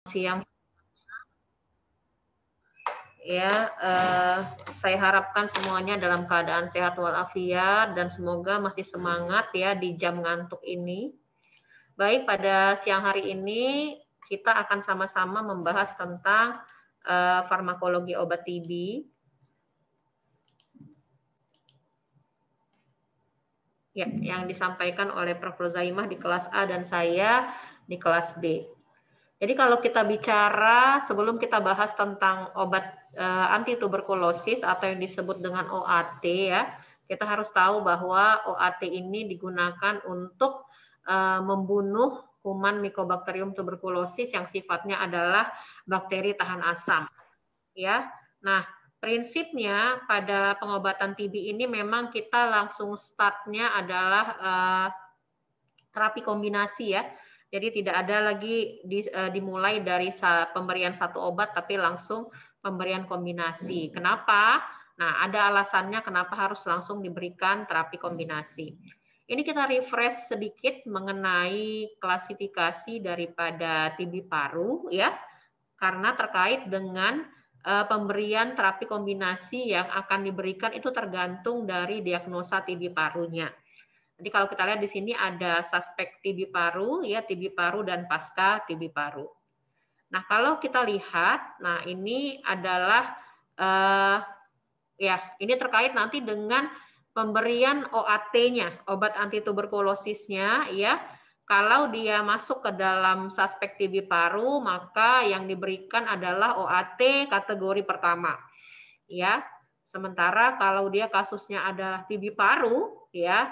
siang ya. Saya harapkan semuanya dalam keadaan sehat walafiat dan semoga masih semangat ya di jam ngantuk ini. Baik, pada siang hari ini kita akan sama-sama membahas tentang farmakologi obat TB. Ya, yang disampaikan oleh Prof. Rozaimah di kelas A dan saya di kelas B. Jadi kalau kita bicara, sebelum kita bahas tentang obat anti tuberkulosis atau yang disebut dengan OAT ya, kita harus tahu bahwa OAT ini digunakan untuk membunuh kuman Mycobacterium tuberculosis yang sifatnya adalah bakteri tahan asam. Ya, nah prinsipnya pada pengobatan TB ini memang kita langsung startnya adalah terapi kombinasi ya. Jadi tidak ada lagi dimulai dari pemberian satu obat tapi langsung pemberian kombinasi. Kenapa? Nah, ada alasannya kenapa harus langsung diberikan terapi kombinasi. Ini kita refresh sedikit mengenai klasifikasi daripada TB paru ya. Karena terkait dengan pemberian terapi kombinasi yang akan diberikan itu tergantung dari diagnosa TB parunya. Jadi kalau kita lihat di sini ada suspek TB paru, ya TB paru dan pasca TB paru. Nah kalau kita lihat, nah ini adalah ya ini terkait nanti dengan pemberian OAT-nya, obat anti tuberkulosisnya, ya. Kalau dia masuk ke dalam suspek TB paru, maka yang diberikan adalah OAT kategori pertama, ya. Sementara kalau dia kasusnya adalah TB paru, ya,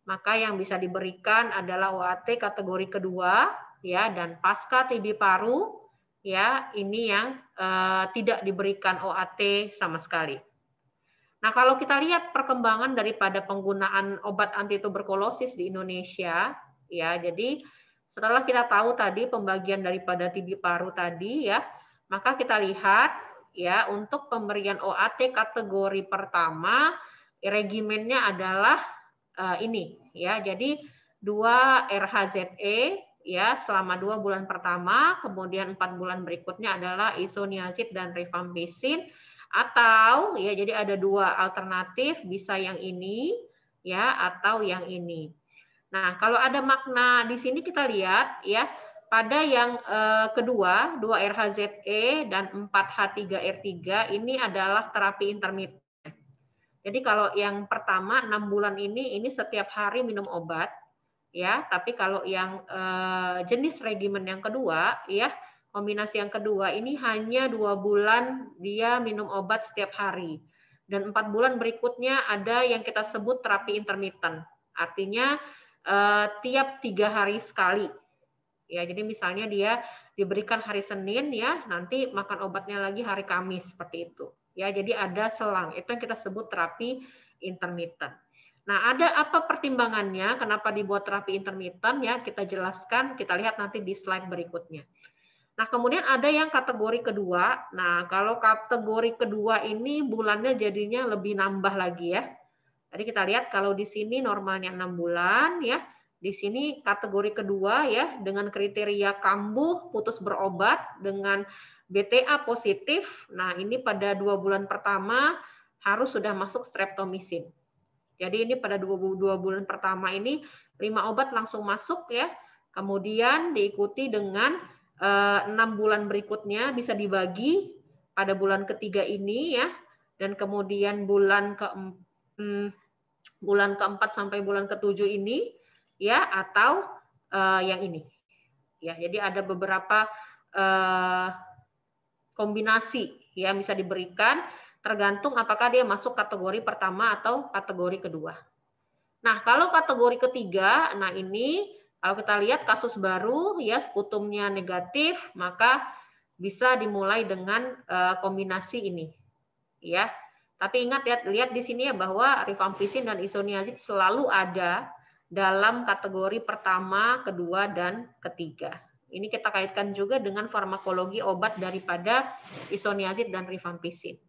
maka yang bisa diberikan adalah OAT kategori kedua ya, dan pasca TB paru ya, ini yang tidak diberikan OAT sama sekali. Nah, kalau kita lihat perkembangan daripada penggunaan obat anti tuberkulosis di Indonesia ya, jadi setelah kita tahu tadi pembagian daripada TB paru tadi ya, maka kita lihat ya untuk pemberian OAT kategori pertama regimennya adalah ini ya, jadi 2 RHZE ya selama 2 bulan pertama, kemudian 4 bulan berikutnya adalah isoniazid dan rifampicin, atau ya jadi ada 2 alternatif, bisa yang ini ya atau yang ini. Nah, kalau ada makna di sini kita lihat ya, pada yang kedua 2 RHZE dan 4 H3R3 ini adalah terapi intermittent. Jadi kalau yang pertama 6 bulan ini setiap hari minum obat ya, tapi kalau yang jenis regimen yang kedua ya, kombinasi yang kedua ini hanya 2 bulan dia minum obat setiap hari. Dan 4 bulan berikutnya ada yang kita sebut terapi intermittent. Artinya tiap 3 hari sekali. Ya, jadi misalnya dia diberikan hari Senin ya, nanti makan obatnya lagi hari Kamis seperti itu. Ya, jadi ada selang. Itu yang kita sebut terapi intermittent. Nah, ada apa pertimbangannya? Kenapa dibuat terapi intermittent? Ya, kita jelaskan. Kita lihat nanti di slide berikutnya. Nah, kemudian ada yang kategori kedua. Nah, kalau kategori kedua ini bulannya jadinya lebih nambah lagi ya. Jadi kita lihat kalau di sini normalnya 6 bulan ya. Di sini kategori kedua ya, dengan kriteria kambuh, putus berobat, dengan BTA positif. Nah, ini pada 2 bulan pertama harus sudah masuk streptomycin. Jadi ini pada 2 bulan pertama ini 5 obat langsung masuk ya. Kemudian diikuti dengan 6 bulan berikutnya bisa dibagi pada bulan ketiga ini ya. Dan kemudian bulan keempat sampai bulan ketujuh ini ya, atau yang ini ya. Jadi ada beberapa kombinasi ya bisa diberikan tergantung apakah dia masuk kategori pertama atau kategori kedua. Nah, kalau kategori ketiga, nah ini kalau kita lihat kasus baru ya, sputumnya negatif, maka bisa dimulai dengan kombinasi ini ya. Tapi ingat ya, lihat di sini ya bahwa rifampicin dan isoniazid selalu ada dalam kategori pertama, kedua, dan ketiga. Ini kita kaitkan juga dengan farmakologi obat daripada isoniazid dan rifampicin.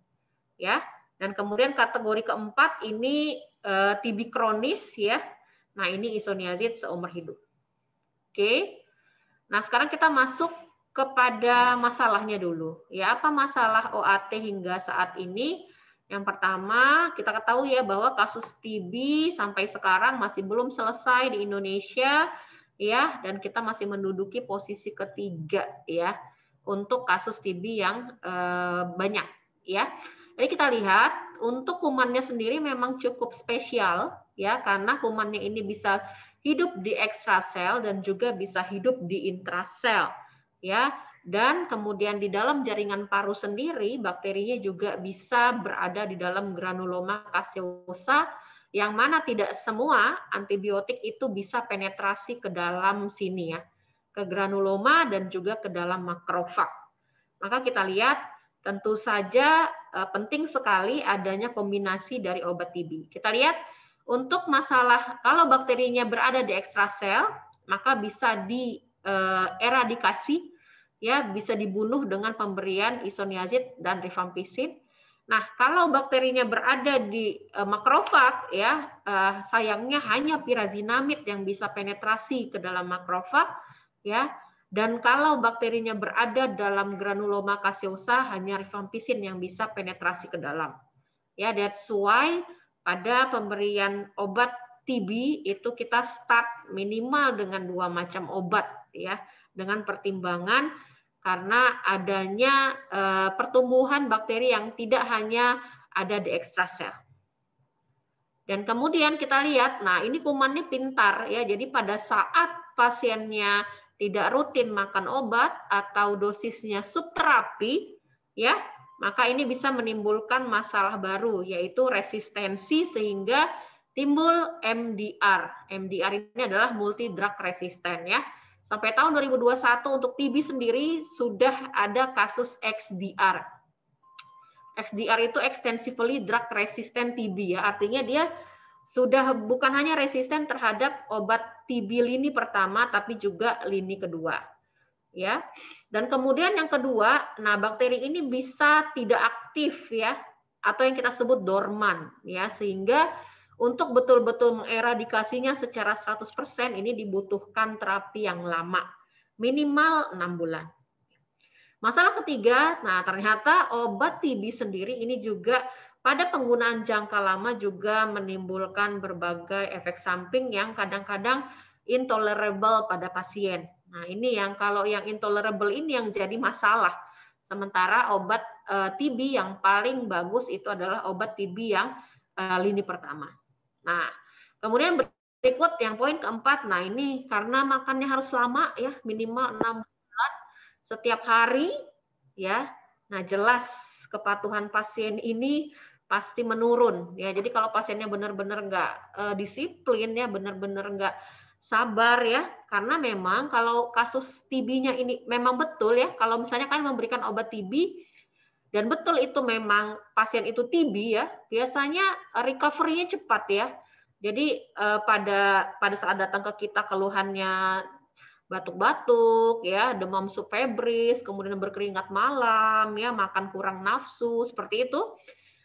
Ya. Dan kemudian kategori keempat ini TB kronis ya. Nah, ini isoniazid seumur hidup. Oke. Nah, sekarang kita masuk kepada masalahnya dulu. Ya, apa masalah OAT hingga saat ini? Yang pertama, kita ketahui ya bahwa kasus TB sampai sekarang masih belum selesai di Indonesia, ya, dan kita masih menduduki posisi ketiga ya untuk kasus TB yang banyak, ya. Jadi kita lihat untuk kumannya sendiri memang cukup spesial, ya, karena kumannya ini bisa hidup di ekstrasel dan juga bisa hidup di intrasel, ya. Dan kemudian di dalam jaringan paru sendiri, bakterinya juga bisa berada di dalam granuloma caseosa, yang mana tidak semua antibiotik itu bisa penetrasi ke dalam sini ya, ke granuloma dan juga ke dalam makrofag. Maka kita lihat tentu saja penting sekali adanya kombinasi dari obat TB. Kita lihat untuk masalah kalau bakterinya berada di ekstrasel, maka bisa dieradikasi, ya, bisa dibunuh dengan pemberian isoniazid dan rifampicin. Nah, kalau bakterinya berada di makrofag, ya, sayangnya hanya pirazinamid yang bisa penetrasi ke dalam makrofag, ya. Dan kalau bakterinya berada dalam granuloma caseosa, hanya rifampicin yang bisa penetrasi ke dalam. Ya, that's why pada pemberian obat TB itu kita start minimal dengan 2 macam obat, ya, dengan pertimbangan karena adanya pertumbuhan bakteri yang tidak hanya ada di ekstrasel. Dan kemudian kita lihat, nah ini kumannya pintar ya, jadi pada saat pasiennya tidak rutin makan obat atau dosisnya subterapi, ya, maka ini bisa menimbulkan masalah baru, yaitu resistensi sehingga timbul MDR. MDR ini adalah multi drug resistant ya. Sampai tahun 2021 untuk TB sendiri sudah ada kasus XDR. XDR itu extensively drug resistant TB ya, artinya dia sudah bukan hanya resisten terhadap obat TB lini pertama, tapi juga lini kedua. Ya. Dan kemudian yang kedua, nah bakteri ini bisa tidak aktif ya, atau yang kita sebut dorman ya, sehingga untuk betul-betul mengeradikasinya secara 100% ini dibutuhkan terapi yang lama, minimal 6 bulan. Masalah ketiga, nah ternyata obat TB sendiri ini juga pada penggunaan jangka lama juga menimbulkan berbagai efek samping yang kadang-kadang intolerable pada pasien. Nah ini yang kalau yang intolerable ini yang jadi masalah. Sementara obat TB yang paling bagus itu adalah obat TB yang lini pertama. Nah kemudian berikut yang poin keempat, nah ini karena makannya harus lama ya, minimal 6 bulan setiap hari ya. Nah jelas kepatuhan pasien ini pasti menurun ya. Jadi kalau pasiennya benar-benar nggak disiplin ya, benar-benar nggak sabar ya, karena memang kalau kasus TB-nya ini memang betul ya, kalau misalnya kan memberikan obat TB dan betul itu memang pasien itu TB ya, biasanya recovery-nya cepat ya. Jadi pada saat datang ke kita keluhannya batuk-batuk ya, demam subfebris, kemudian berkeringat malam ya, makan kurang nafsu seperti itu.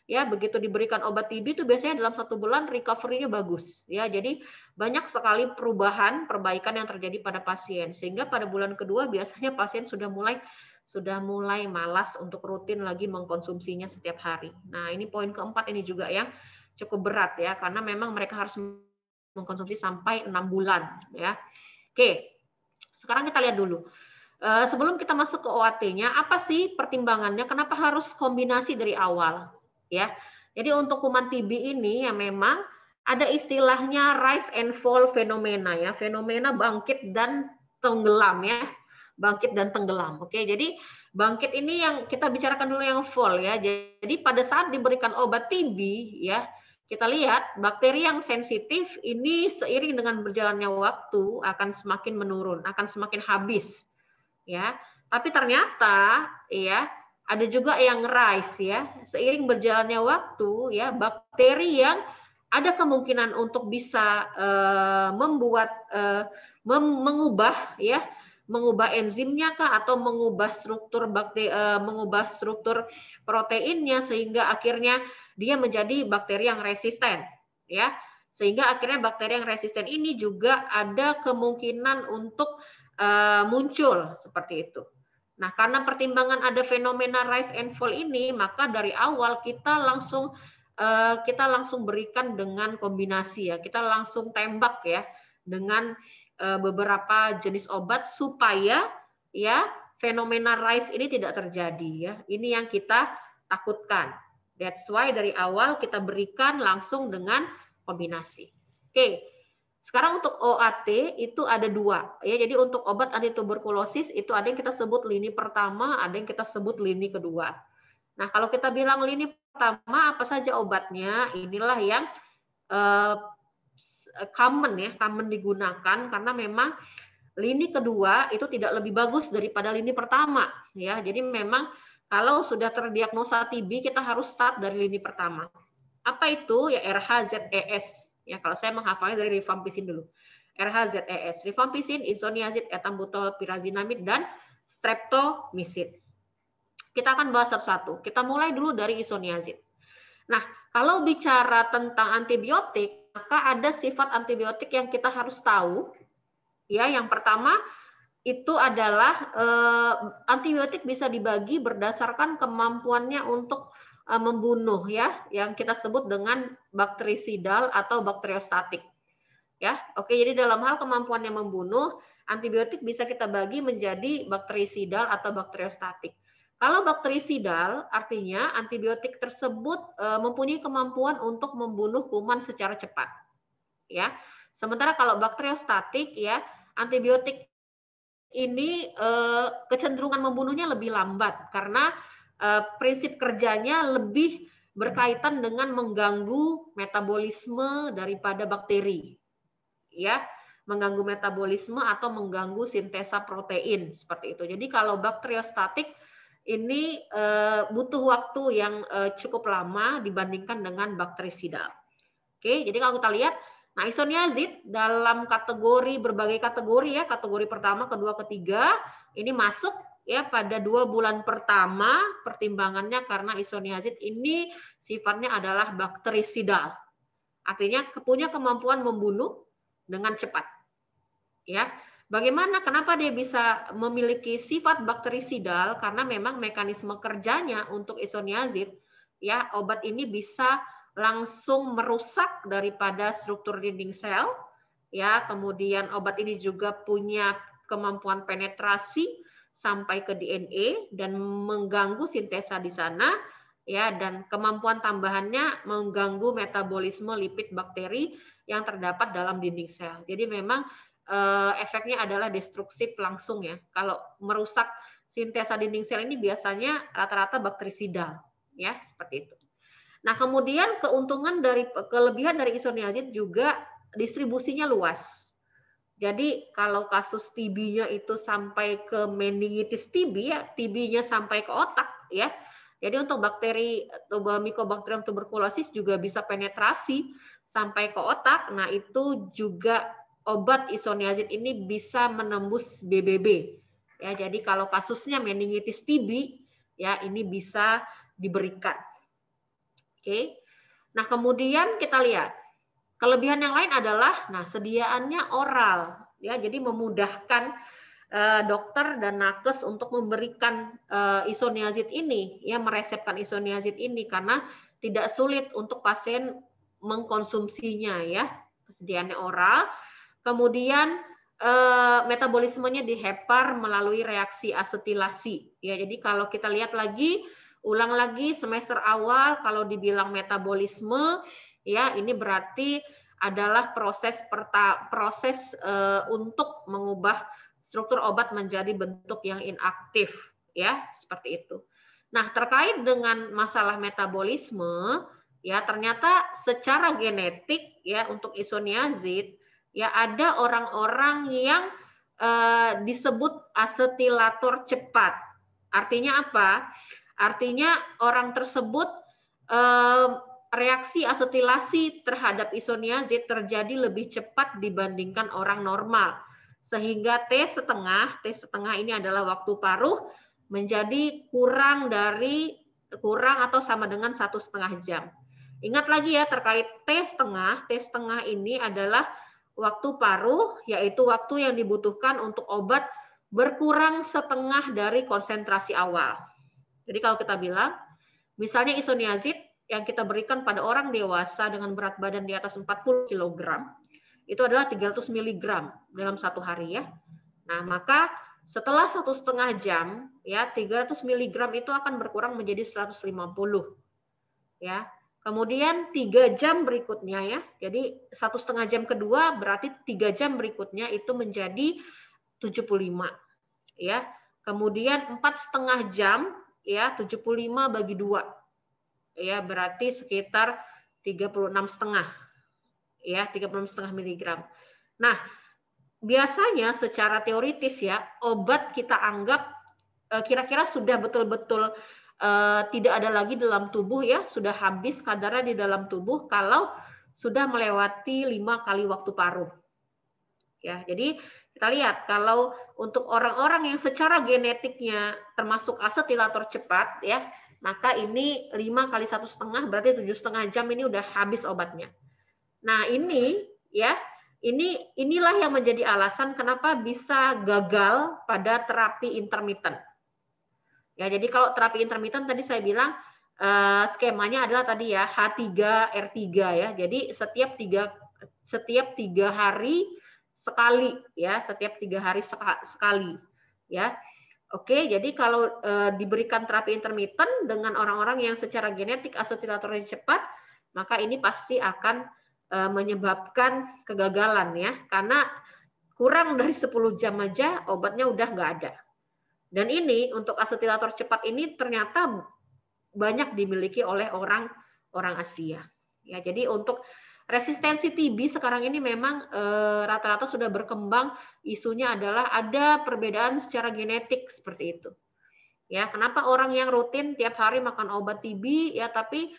Ya, begitu diberikan obat TB itu biasanya dalam 1 bulan recovery-nya bagus ya. Jadi banyak sekali perubahan, perbaikan yang terjadi pada pasien sehingga pada bulan kedua biasanya pasien sudah mulai malas untuk rutin lagi mengkonsumsinya setiap hari. Nah, ini poin keempat ini juga yang cukup berat ya, karena memang mereka harus mengkonsumsi sampai 6 bulan ya. Oke. Sekarang kita lihat dulu. Sebelum kita masuk ke OAT-nya, apa sih pertimbangannya? Kenapa harus kombinasi dari awal? Ya, jadi untuk kuman TB ini ya memang ada istilahnya rise and fall fenomena ya, fenomena bangkit dan tenggelam ya, bangkit dan tenggelam. Oke, jadi bangkit ini yang kita bicarakan dulu yang fall ya. Jadi pada saat diberikan obat TB ya, kita lihat bakteri yang sensitif ini seiring dengan berjalannya waktu akan semakin menurun, akan semakin habis ya. Tapi ternyata ya ada juga yang rise ya, seiring berjalannya waktu ya, bakteri yang ada kemungkinan untuk bisa mengubah enzimnya kah atau mengubah struktur mengubah struktur proteinnya sehingga akhirnya dia menjadi bakteri yang resisten ya. Sehingga akhirnya bakteri yang resisten ini juga ada kemungkinan untuk muncul seperti itu. Nah, karena pertimbangan ada fenomena rise and fall ini, maka dari awal kita langsung berikan dengan kombinasi ya. Kita langsung tembak ya dengan beberapa jenis obat supaya ya fenomena rise ini tidak terjadi ya. Ini yang kita takutkan. That's why dari awal kita berikan langsung dengan kombinasi. Oke. Sekarang untuk OAT itu ada 2 ya. Jadi untuk obat antituberkulosis itu ada yang kita sebut lini pertama, ada yang kita sebut lini kedua. Nah, kalau kita bilang lini pertama apa saja obatnya? Inilah yang common digunakan karena memang lini kedua itu tidak lebih bagus daripada lini pertama ya. Jadi memang kalau sudah terdiagnosa TB kita harus start dari lini pertama. Apa itu? Ya RHZES. Ya, kalau saya menghafalnya dari rifampicin dulu. RHZES, rifampicin, isoniazid, etambutol, pyrazinamid, dan streptomycin. Kita akan bahas satu-satu. Kita mulai dulu dari isoniazid. Nah, kalau bicara tentang antibiotik, maka ada sifat antibiotik yang kita harus tahu. Ya, yang pertama itu adalah antibiotik bisa dibagi berdasarkan kemampuannya untuk membunuh ya, yang kita sebut dengan bakterisidal atau bakteriostatik. Ya, oke. Jadi dalam hal kemampuannya membunuh, antibiotik bisa kita bagi menjadi bakterisidal atau bakteriostatik. Kalau bakterisidal artinya antibiotik tersebut mempunyai kemampuan untuk membunuh kuman secara cepat. Ya. Sementara kalau bakteriostatik ya, antibiotik ini kecenderungan membunuhnya lebih lambat karena prinsip kerjanya lebih berkaitan dengan mengganggu metabolisme daripada bakteri. Ya, mengganggu metabolisme atau mengganggu sintesa protein seperti itu. Jadi kalau bakteriostatik ini butuh waktu yang cukup lama dibandingkan dengan bakterisidal. Oke, jadi kalau kita lihat, nah isoniazid dalam kategori berbagai kategori ya, kategori pertama, kedua, ketiga ini masuk ya pada 2 bulan pertama pertimbangannya karena isoniazid ini sifatnya adalah bakterisidal. Artinya punya kemampuan membunuh dengan cepat. Ya. Bagaimana kenapa dia bisa memiliki sifat bakterisidal? Karena memang mekanisme kerjanya untuk isoniazid ya, obat ini bisa langsung merusak daripada struktur dinding sel ya, kemudian obat ini juga punya kemampuan penetrasi sampai ke DNA dan mengganggu sintesa di sana ya, dan kemampuan tambahannya mengganggu metabolisme lipid bakteri yang terdapat dalam dinding sel. Jadi memang efeknya adalah destruktif langsung ya. Kalau merusak sintesa dinding sel ini biasanya rata-rata bakterisidal ya, seperti itu. Nah, kemudian kelebihan dari isoniazid juga distribusinya luas. Jadi kalau kasus TB-nya itu sampai ke meningitis TB ya, TB-nya sampai ke otak ya. Jadi untuk bakteri Mycobacterium tuberculosis juga bisa penetrasi sampai ke otak. Nah, itu juga obat isoniazid ini bisa menembus BBB. Ya, jadi kalau kasusnya meningitis TB ya, ini bisa diberikan. Oke. Nah, kemudian kita lihat kelebihan yang lain adalah, nah sediaannya oral, ya, jadi memudahkan dokter dan nakes untuk memberikan isoniazid ini, ya, meresepkan isoniazid ini karena tidak sulit untuk pasien mengkonsumsinya, ya, kesediaannya oral. Kemudian metabolismenya dihepar melalui reaksi asetilasi, ya, jadi kalau kita lihat lagi, ulang lagi semester awal kalau dibilang metabolisme. Ya, ini berarti adalah proses untuk mengubah struktur obat menjadi bentuk yang inaktif, ya, seperti itu. Nah, terkait dengan masalah metabolisme, ya ternyata secara genetik ya untuk isoniazid ya ada orang-orang yang disebut asetilator cepat. Artinya apa? Artinya orang tersebut reaksi asetilasi terhadap isoniazid terjadi lebih cepat dibandingkan orang normal. Sehingga T setengah ini adalah waktu paruh menjadi kurang atau sama dengan 1,5 jam. Ingat lagi ya terkait T setengah ini adalah waktu paruh, yaitu waktu yang dibutuhkan untuk obat berkurang setengah dari konsentrasi awal. Jadi kalau kita bilang, misalnya isoniazid yang kita berikan pada orang dewasa dengan berat badan di atas 40 kg, itu adalah 300 mg dalam satu hari ya. Nah, maka setelah 1,5 jam, ya 300 mg itu akan berkurang menjadi 150 ya. Kemudian 3 jam berikutnya ya, jadi 1,5 jam kedua berarti 3 jam berikutnya itu menjadi 75 ya. Kemudian 4,5 jam ya 75 bagi 2 ya berarti sekitar 36,5 ya 36,5 mg. Nah, biasanya secara teoritis ya obat kita anggap kira-kira sudah betul-betul tidak ada lagi dalam tubuh ya, sudah habis kadarnya di dalam tubuh kalau sudah melewati 5 kali waktu paruh. Ya, jadi kita lihat kalau untuk orang-orang yang secara genetiknya termasuk asetilator cepat ya, maka ini 5 kali 1,5 berarti 7,5 jam ini udah habis obatnya. Nah, ini ya, inilah yang menjadi alasan kenapa bisa gagal pada terapi intermittent. Ya, jadi kalau terapi intermittent tadi saya bilang skemanya adalah tadi ya H3R3 ya. Jadi setiap 3 hari sekali ya, setiap 3 hari sekali ya. Oke, jadi kalau diberikan terapi intermittent dengan orang-orang yang secara genetik asetilatornya cepat, maka ini pasti akan menyebabkan kegagalan ya, karena kurang dari 10 jam aja obatnya udah nggak ada. Dan ini untuk asetilator cepat ini ternyata banyak dimiliki oleh orang Asia. Ya, jadi untuk resistensi TB sekarang ini memang rata-rata sudah berkembang, isunya adalah ada perbedaan secara genetik seperti itu. Ya, kenapa orang yang rutin tiap hari makan obat TB ya tapi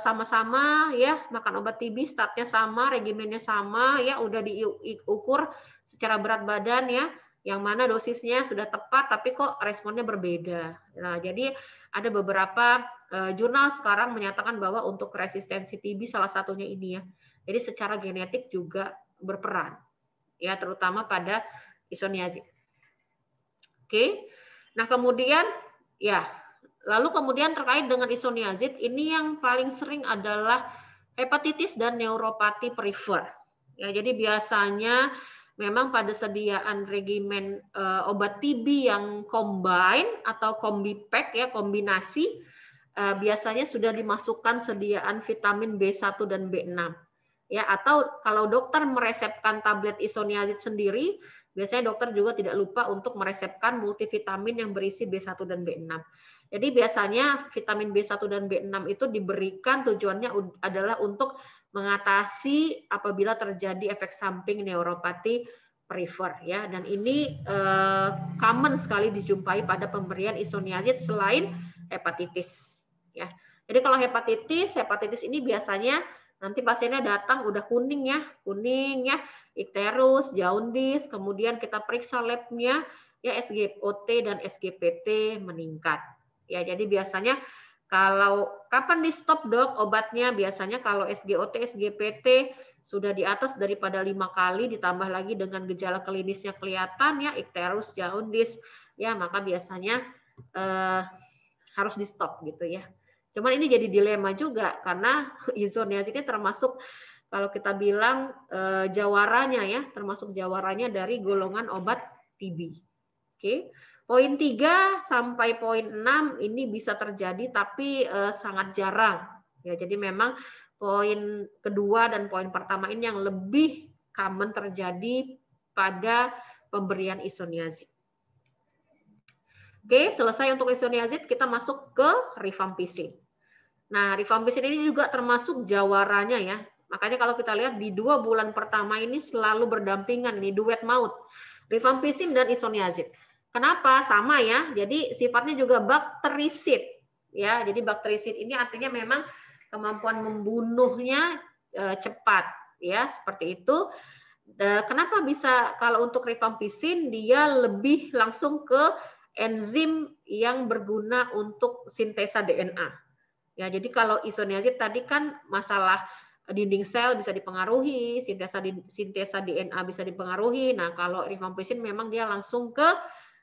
sama-sama ya makan obat TB statnya sama, regimennya sama ya udah diukur secara berat badan ya, yang mana dosisnya sudah tepat tapi kok responnya berbeda. Nah, jadi ada beberapa jurnal sekarang menyatakan bahwa untuk resistensi TB salah satunya ini ya. Jadi secara genetik juga berperan. Ya, terutama pada isoniazid. Oke. Nah, kemudian ya, lalu kemudian terkait dengan isoniazid ini yang paling sering adalah hepatitis dan neuropati perifer. Ya, jadi biasanya memang pada sediaan regimen obat TB yang combine atau kombi-pack ya, kombinasi biasanya sudah dimasukkan sediaan vitamin B1 dan B6. Ya, atau kalau dokter meresepkan tablet isoniazid sendiri, biasanya dokter juga tidak lupa untuk meresepkan multivitamin yang berisi B1 dan B6. Jadi biasanya vitamin B1 dan B6 itu diberikan tujuannya adalah untuk mengatasi apabila terjadi efek samping neuropati perifer ya, dan ini common sekali dijumpai pada pemberian isoniazid selain hepatitis ya. Jadi kalau hepatitis ini biasanya nanti pasiennya datang udah kuning ya, ikterus, jaundice, kemudian kita periksa labnya ya SGOT dan SGPT meningkat. Ya, jadi biasanya kalau kapan di stop dok obatnya, biasanya kalau SGOT, SGPT sudah di atas daripada 5 kali ditambah lagi dengan gejala klinisnya kelihatan ya ikterus, jaundice ya, maka biasanya harus di stop gitu ya. Cuman ini jadi dilema juga karena isoniazid ini termasuk kalau kita bilang jawaranya ya, termasuk jawaranya dari golongan obat TB. Oke. Poin 3 sampai poin 6 ini bisa terjadi tapi sangat jarang. Ya, jadi memang poin kedua dan poin pertama ini yang lebih common terjadi pada pemberian isoniazid. Oke, selesai untuk isoniazid, kita masuk ke rifampicin. Nah, rifampicin ini juga termasuk jawaranya ya. Makanya kalau kita lihat di 2 bulan pertama ini selalu berdampingan, ini duet maut. Rifampicin dan isoniazid. Kenapa? Sama ya. Jadi sifatnya juga bakterisid ya. Jadi bakterisid ini artinya memang kemampuan membunuhnya cepat ya, seperti itu. Kenapa bisa kalau untuk rifampicin dia lebih langsung ke enzim yang berguna untuk sintesa DNA. Ya, jadi kalau isoniazid tadi kan masalah dinding sel bisa dipengaruhi, sintesa DNA bisa dipengaruhi. Nah, kalau rifampicin memang dia langsung ke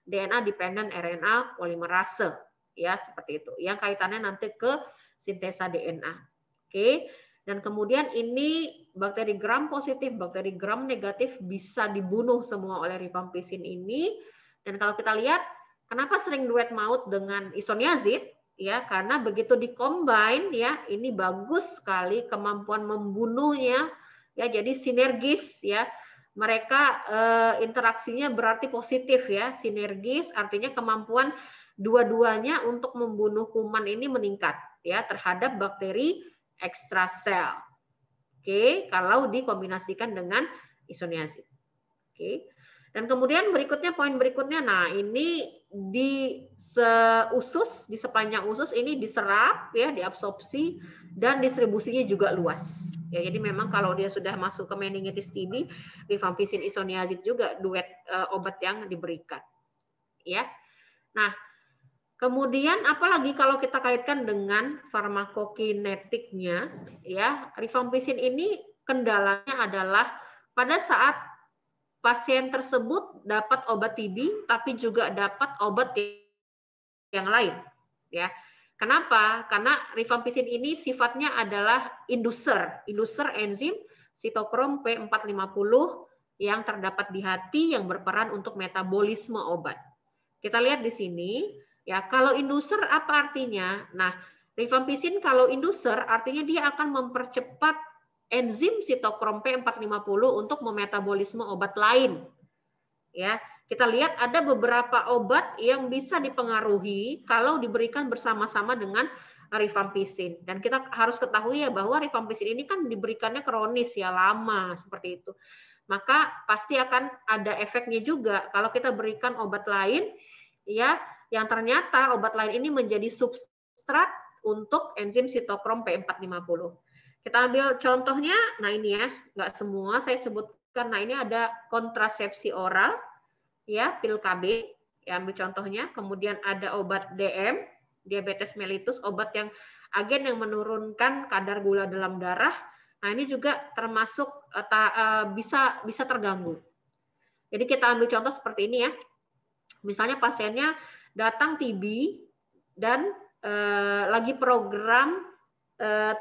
DNA dependent RNA polimerase, ya seperti itu. Yang kaitannya nanti ke sintesa DNA. Oke. Dan kemudian ini bakteri gram positif, bakteri gram negatif bisa dibunuh semua oleh rifampicin ini. Dan kalau kita lihat kenapa sering duet maut dengan isoniazid, ya karena begitu dikombin ya ini bagus sekali kemampuan membunuhnya, ya jadi sinergis ya. Mereka interaksinya berarti positif ya, sinergis artinya kemampuan dua-duanya untuk membunuh kuman ini meningkat ya terhadap bakteri ekstrasel. Oke, kalau dikombinasikan dengan isoniazid. Oke. Dan kemudian berikutnya, poin berikutnya, nah ini di usus, di sepanjang usus ini diserap ya, diabsorpsi dan distribusinya juga luas. Ya, jadi memang kalau dia sudah masuk ke meningitis TB, rifampicin isoniazid juga duet obat yang diberikan. Ya. Nah, kemudian apalagi kalau kita kaitkan dengan farmakokinetiknya, ya rifampicin ini kendalanya adalah pada saat pasien tersebut dapat obat TB, tapi juga dapat obat yang lain, ya. Kenapa? Karena rifampicin ini sifatnya adalah inducer enzim sitokrom P450 yang terdapat di hati yang berperan untuk metabolisme obat. Kita lihat di sini. Ya, kalau inducer apa artinya? Nah, rifampicin kalau inducer artinya dia akan mempercepat enzim sitokrom P450 untuk memetabolisme obat lain. Ya, kita lihat ada beberapa obat yang bisa dipengaruhi kalau diberikan bersama-sama dengan rifampicin. Dan kita harus ketahui ya bahwa rifampicin ini kan diberikannya kronis ya, lama seperti itu. Maka pasti akan ada efeknya juga kalau kita berikan obat lain ya yang ternyata obat lain ini menjadi substrat untuk enzim sitokrom P450. Kita ambil contohnya, nah ini ya, nggak semua saya sebutkan. Nah ini ada kontrasepsi oral, ya pil KB, ya ambil contohnya. Kemudian ada obat DM, diabetes mellitus, obat yang agen yang menurunkan kadar gula dalam darah. Nah ini juga termasuk bisa terganggu. Jadi kita ambil contoh seperti ini ya. Misalnya pasiennya datang TB dan lagi program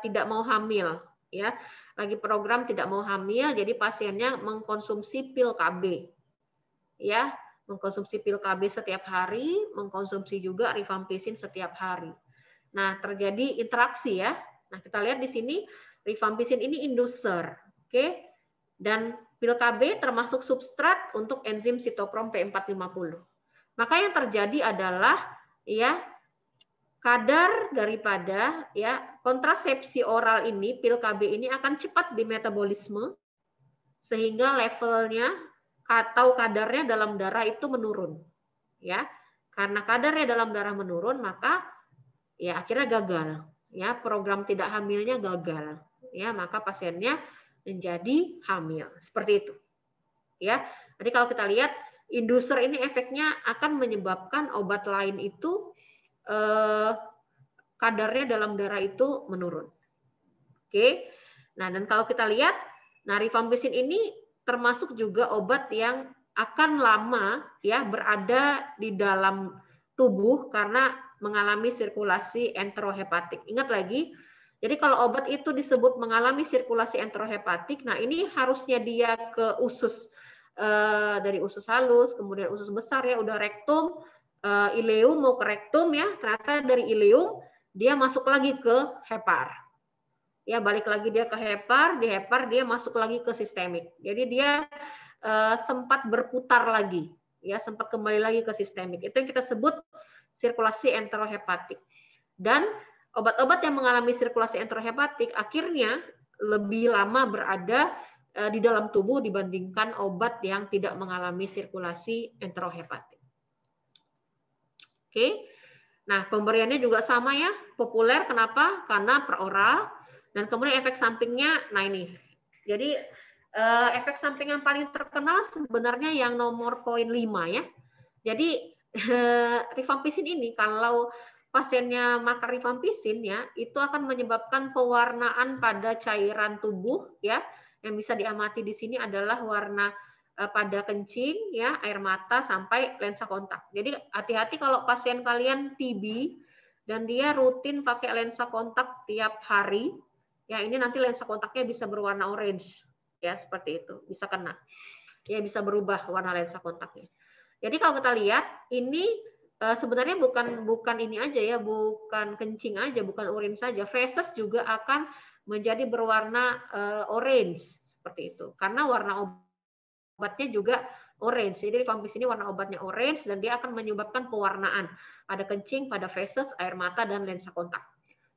tidak mau hamil, ya, lagi program tidak mau hamil, jadi pasiennya mengkonsumsi pil KB, ya, mengkonsumsi pil KB setiap hari, mengkonsumsi juga rifampicin setiap hari. Nah, terjadi interaksi ya. Nah, kita lihat di sini rifampicin ini inducer, oke, dan pil KB termasuk substrat untuk enzim sitokrom P450. Maka yang terjadi adalah ya kadar daripada ya kontrasepsi oral ini, pil KB ini akan cepat dimetabolisme sehingga levelnya atau kadarnya dalam darah itu menurun. Ya. Karena kadarnya dalam darah menurun, maka ya akhirnya gagal. Ya, program tidak hamilnya gagal. Ya, maka pasiennya menjadi hamil. Seperti itu. Ya. Jadi kalau kita lihat inducer ini efeknya akan menyebabkan obat lain itu kadarnya dalam darah itu menurun. Oke. Nah, dan kalau kita lihat, nah rifampicin ini termasuk juga obat yang akan lama ya berada di dalam tubuh karena mengalami sirkulasi enterohepatik. Ingat lagi, jadi kalau obat itu disebut mengalami sirkulasi enterohepatik, nah ini harusnya dia ke usus, dari usus halus, kemudian usus besar ya, udah rektum, ileum mau ke rektum ya, ternyata dari ileum dia masuk lagi ke hepar. Ya, balik lagi dia ke hepar, di hepar dia masuk lagi ke sistemik. Jadi dia sempat berputar lagi, ya, sempat kembali lagi ke sistemik. Itu yang kita sebut sirkulasi enterohepatik. Dan obat-obat yang mengalami sirkulasi enterohepatik akhirnya lebih lama berada di dalam tubuh dibandingkan obat yang tidak mengalami sirkulasi enterohepatik. Oke. Nah, pemberiannya juga sama ya, populer. Kenapa? Karena per oral. Dan kemudian efek sampingnya, nah ini. Jadi efek samping yang paling terkenal sebenarnya yang nomor poin 5 ya. Jadi rifampicin ini kalau pasiennya makan rifampisin ya, itu akan menyebabkan pewarnaan pada cairan tubuh ya. Yang bisa diamati di sini adalah warna pada kencing ya, air mata sampai lensa kontak. Jadi hati-hati kalau pasien kalian TB dan dia rutin pakai lensa kontak tiap hari, ya ini nanti lensa kontaknya bisa berwarna orange ya, seperti itu, bisa kena. Ya bisa berubah warna lensa kontaknya. Jadi kalau kita lihat ini sebenarnya bukan ini aja ya, bukan kencing aja, bukan urin saja, feses juga akan menjadi berwarna orange seperti itu. Karena warna obatnya juga orange. Jadi rifampisin ini warna obatnya orange dan dia akan menyebabkan pewarnaan pada kencing, pada feses, air mata dan lensa kontak.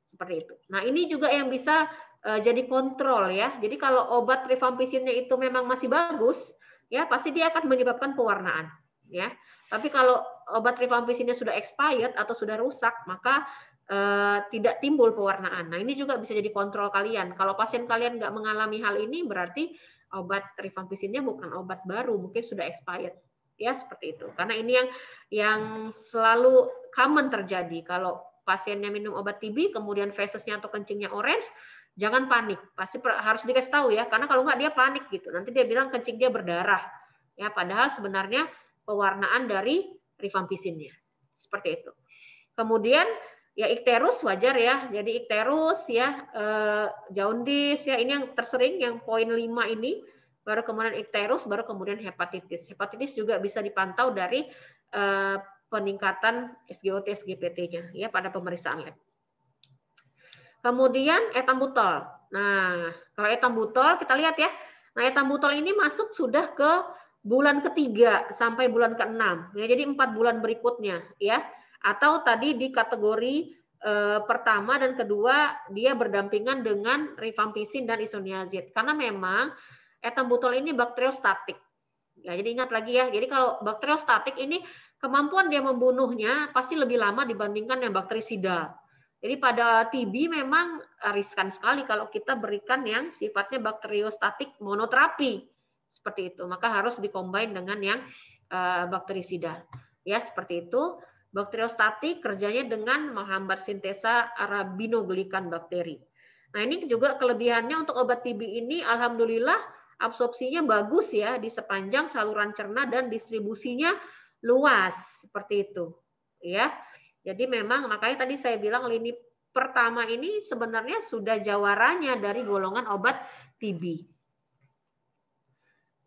Seperti itu. Nah, ini juga yang bisa jadi kontrol ya. Jadi kalau obat rifampisinnya itu memang masih bagus, ya pasti dia akan menyebabkan pewarnaan ya. Tapi kalau obat rifampisinnya sudah expired atau sudah rusak, maka tidak timbul pewarnaan. Nah, ini juga bisa jadi kontrol kalian. Kalau pasien kalian nggak mengalami hal ini, berarti obat rifampisinnya bukan obat baru, mungkin sudah expired. Ya, seperti itu. Karena ini yang selalu common terjadi. Kalau pasiennya minum obat TB, kemudian fesesnya atau kencingnya orange, jangan panik. Pasti harus dikasih tahu ya, karena kalau nggak dia panik gitu. Nanti dia bilang kencing dia berdarah. Ya, padahal sebenarnya pewarnaan dari rifampisinnya. Seperti itu. Kemudian ya ikterus wajar ya. Jadi ikterus ya, jaundice ya, ini yang tersering yang poin 5 ini, baru kemudian ikterus, baru kemudian hepatitis. Hepatitis juga bisa dipantau dari peningkatan SGOT SGPT-nya ya pada pemeriksaan lab. Kemudian etambutol. Nah, kalau etambutol kita lihat ya. Nah, etambutol ini masuk sudah ke bulan ketiga sampai bulan ke-6 ya. Jadi 4 bulan berikutnya ya. Atau tadi di kategori pertama dan kedua dia berdampingan dengan rifampisin dan isoniazid. Karena memang etambutol ini bakteriostatik. Ya, jadi ingat lagi ya. Jadi kalau bakteriostatik ini kemampuan dia membunuhnya pasti lebih lama dibandingkan yang bakterisida. Jadi pada TB memang riskan sekali kalau kita berikan yang sifatnya bakteriostatik monoterapi. Seperti itu. Maka harus dikombin dengan yang bakterisida. Ya, seperti itu. Bakteriostatik kerjanya dengan menghambat sintesa arabinoglikan bakteri. Nah, ini juga kelebihannya untuk obat TB ini alhamdulillah absorpsinya bagus ya di sepanjang saluran cerna dan distribusinya luas seperti itu ya. Jadi memang makanya tadi saya bilang lini pertama ini sebenarnya sudah jawaranya dari golongan obat TB.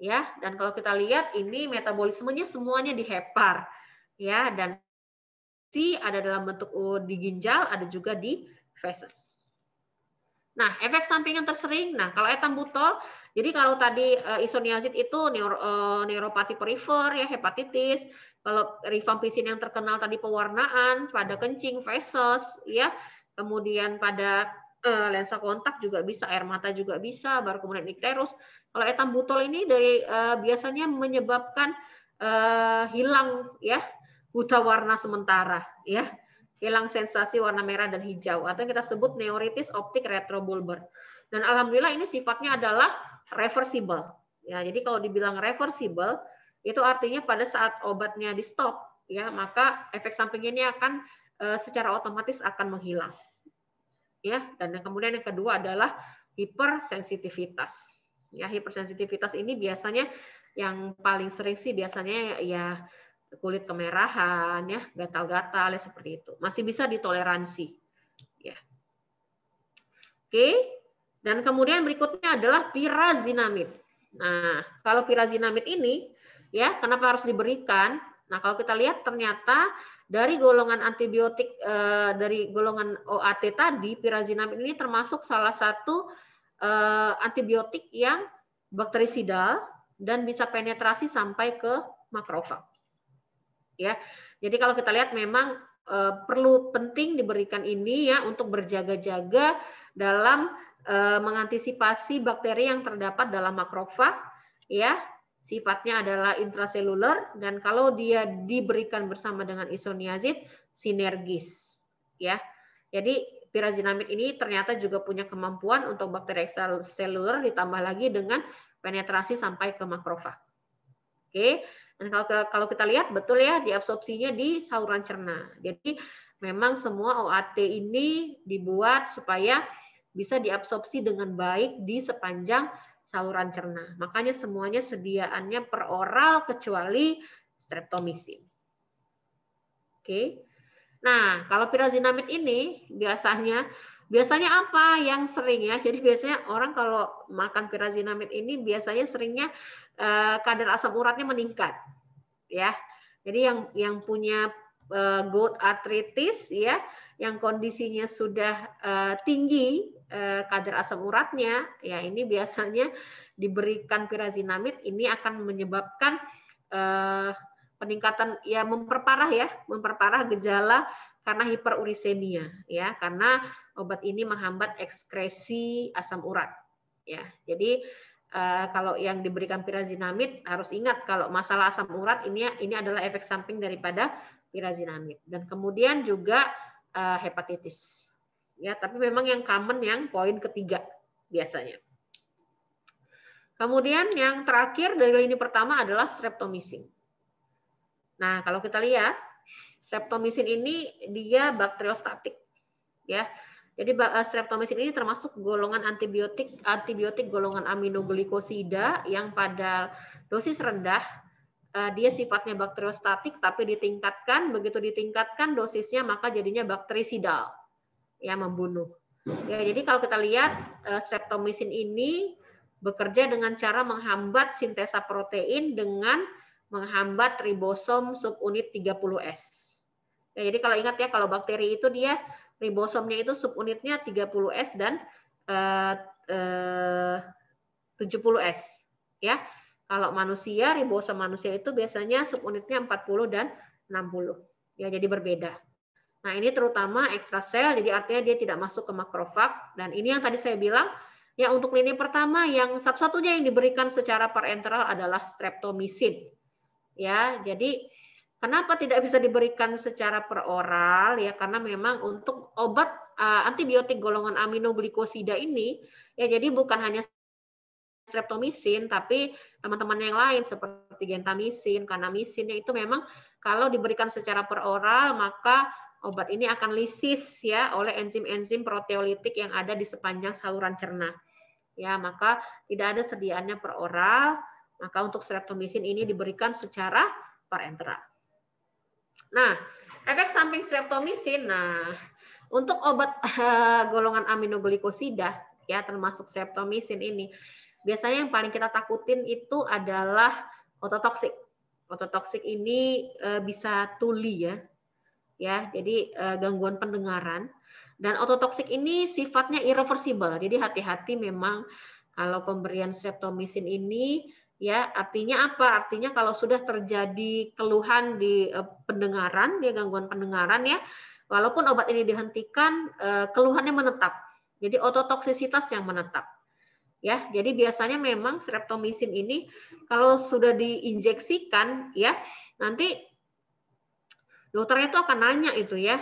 Ya, dan kalau kita lihat ini metabolismenya semuanya di hepar ya, dan ada dalam bentuk di ginjal, ada juga di feses. Nah, efek samping yang tersering, nah kalau etambutol, jadi kalau tadi isoniazid itu neuropati perifer ya, hepatitis. Kalau rifampisin yang terkenal tadi pewarnaan pada kencing, feses ya. Kemudian pada lensa kontak juga bisa, air mata juga bisa, baru kemudian ikterus. Kalau etambutol ini dari biasanya menyebabkan hilang ya buta warna sementara ya, hilang sensasi warna merah dan hijau atau yang kita sebut neuritis optik retrobulbar. Dan alhamdulillah ini sifatnya adalah reversible. Ya, jadi kalau dibilang reversible itu artinya pada saat obatnya di stop ya, maka efek samping ini akan secara otomatis akan menghilang. Ya, dan yang kemudian yang kedua adalah hipersensitivitas. Ya, hipersensitivitas ini biasanya yang paling sering sih biasanya ya kulit kemerahan ya, gatal-gatal ya seperti itu. Masih bisa ditoleransi. Ya. Oke. Dan kemudian berikutnya adalah pirazinamid. Nah, kalau pirazinamid ini ya, kenapa harus diberikan? Nah, kalau kita lihat ternyata dari golongan antibiotik dari golongan OAT tadi, pirazinamid ini termasuk salah satu antibiotik yang bakterisidal dan bisa penetrasi sampai ke makrofag. Ya, jadi kalau kita lihat memang perlu penting diberikan ini ya untuk berjaga-jaga dalam mengantisipasi bakteri yang terdapat dalam makrofag ya, sifatnya adalah intraseluler dan kalau dia diberikan bersama dengan isoniazid sinergis ya. Jadi pirazinamid ini ternyata juga punya kemampuan untuk bakteri ekstraseluler ditambah lagi dengan penetrasi sampai ke makrofag. Oke. Dan kalau kita lihat betul ya diabsorpsinya di saluran cerna. Jadi memang semua OAT ini dibuat supaya bisa diabsorpsi dengan baik di sepanjang saluran cerna. Makanya semuanya sediaannya per oral kecuali streptomycin. Oke. Nah, kalau pirazinamid ini biasanya apa yang sering ya? Jadi biasanya orang kalau makan pirazinamid ini biasanya seringnya kadar asam uratnya meningkat, ya. Jadi yang punya gout arthritis ya, yang kondisinya sudah tinggi kadar asam uratnya, ya ini biasanya diberikan pirazinamid ini akan menyebabkan peningkatan ya memperparah gejala karena hiperurisemia ya, karena obat ini menghambat ekskresi asam urat ya. Jadi kalau yang diberikan pirazinamid harus ingat kalau masalah asam urat ini adalah efek samping daripada pirazinamid. Dan kemudian juga hepatitis. Ya, tapi memang yang common yang poin ketiga biasanya. Kemudian yang terakhir dari lini pertama adalah streptomycin. Nah, kalau kita lihat streptomycin ini dia bakteriostatik ya. Jadi streptomycin ini termasuk golongan antibiotik golongan aminoglikosida yang pada dosis rendah dia sifatnya bakteriostatik tapi begitu ditingkatkan dosisnya maka jadinya bakterisidal ya, membunuh. Ya, jadi kalau kita lihat streptomycin ini bekerja dengan cara menghambat sintesa protein dengan menghambat ribosom subunit 30S. Ya, jadi kalau ingat ya, kalau bakteri itu dia ribosomnya itu subunitnya 30S dan 70S. Ya, kalau manusia, ribosom manusia itu biasanya subunitnya 40 dan 60. Ya, jadi berbeda. Nah, ini terutama ekstrasel, jadi artinya dia tidak masuk ke makrofag. Dan ini yang tadi saya bilang, ya untuk lini pertama yang satu-satunya yang diberikan secara parenteral adalah streptomycin. Ya, jadi kenapa tidak bisa diberikan secara peroral? Ya, karena memang untuk obat antibiotik golongan aminoglikosida ini, ya jadi bukan hanya streptomycin, tapi teman-teman yang lain seperti gentamicin, kanamicin, itu memang kalau diberikan secara peroral maka obat ini akan lisis ya oleh enzim-enzim proteolitik yang ada di sepanjang saluran cerna. Ya, maka tidak ada sediaannya peroral. Maka untuk streptomycin ini diberikan secara parenteral. Nah, efek samping streptomycin, nah untuk obat golongan aminoglikosida ya termasuk streptomycin ini, biasanya yang paling kita takutin itu adalah ototoksik. Ototoksik ini bisa tuli ya. Ya, jadi gangguan pendengaran. Dan ototoksik ini sifatnya irreversible. Jadi hati-hati memang kalau pemberian streptomycin ini ya, artinya apa? Artinya kalau sudah terjadi keluhan di pendengaran, ya gangguan pendengaran ya, walaupun obat ini dihentikan, keluhannya menetap. Jadi ototoksisitas yang menetap. Ya, jadi biasanya memang streptomycin ini kalau sudah diinjeksikan ya, nanti dokternya itu akan nanya itu ya,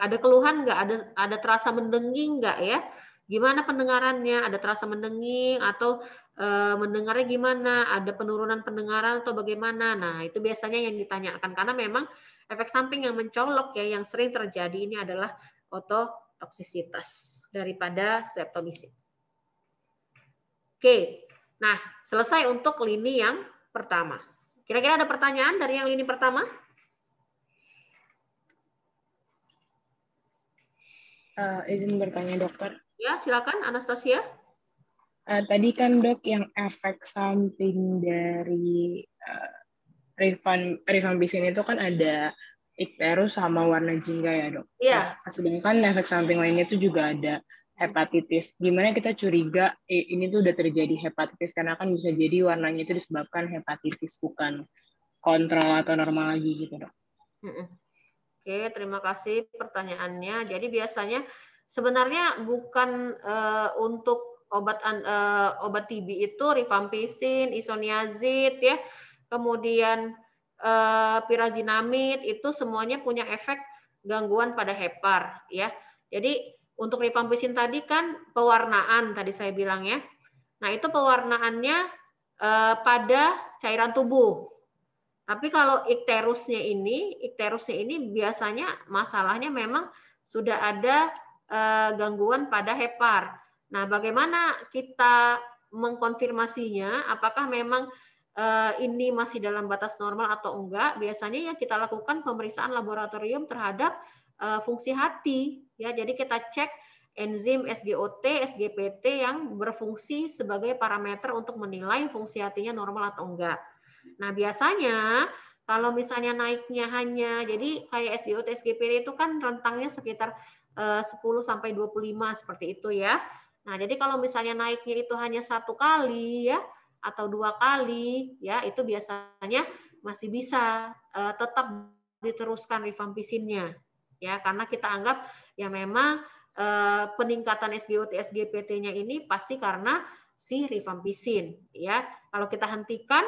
ada keluhan nggak, ada terasa mendenging nggak ya, gimana pendengarannya, ada terasa mendenging atau mendengarnya gimana, ada penurunan pendengaran atau bagaimana. Nah, itu biasanya yang ditanyakan karena memang efek samping yang mencolok ya yang sering terjadi ini adalah ototoksisitas daripada streptomycin. Oke, nah selesai untuk lini yang pertama. Kira-kira ada pertanyaan dari yang lini pertama? Izin bertanya dokter. Ya, silakan Anastasia. Tadi kan dok yang efek samping dari rifampicin itu kan ada ikterus sama warna jingga ya dok. Iya. Nah, sedangkan efek samping lainnya itu juga ada hepatitis. Gimana kita curiga ini tuh udah terjadi hepatitis karena kan bisa jadi warnanya itu disebabkan hepatitis bukan kontrol atau normal lagi gitu dok. Oke, terima kasih pertanyaannya. Jadi biasanya sebenarnya bukan untuk obat TB itu rifampicin, isoniazid ya, kemudian pirazinamid itu semuanya punya efek gangguan pada hepar ya. Jadi untuk rifampicin tadi kan pewarnaan tadi saya bilang ya. Nah, itu pewarnaannya pada cairan tubuh. Tapi kalau ikterusnya ini biasanya masalahnya memang sudah ada gangguan pada hepar. Nah, bagaimana kita mengkonfirmasinya apakah memang ini masih dalam batas normal atau enggak? Biasanya ya kita lakukan pemeriksaan laboratorium terhadap fungsi hati ya. Jadi kita cek enzim SGOT, SGPT yang berfungsi sebagai parameter untuk menilai fungsi hatinya normal atau enggak. Nah, biasanya kalau misalnya naiknya hanya jadi kayak SGOT, SGPT itu kan rentangnya sekitar 10 sampai 25 seperti itu ya. Nah, jadi kalau misalnya naiknya itu hanya 1 kali ya atau 2 kali ya, itu biasanya masih bisa tetap diteruskan rifampisinnya ya, karena kita anggap ya memang peningkatan SGOT, SGPT-nya ini pasti karena si rifampisin ya. Kalau kita hentikan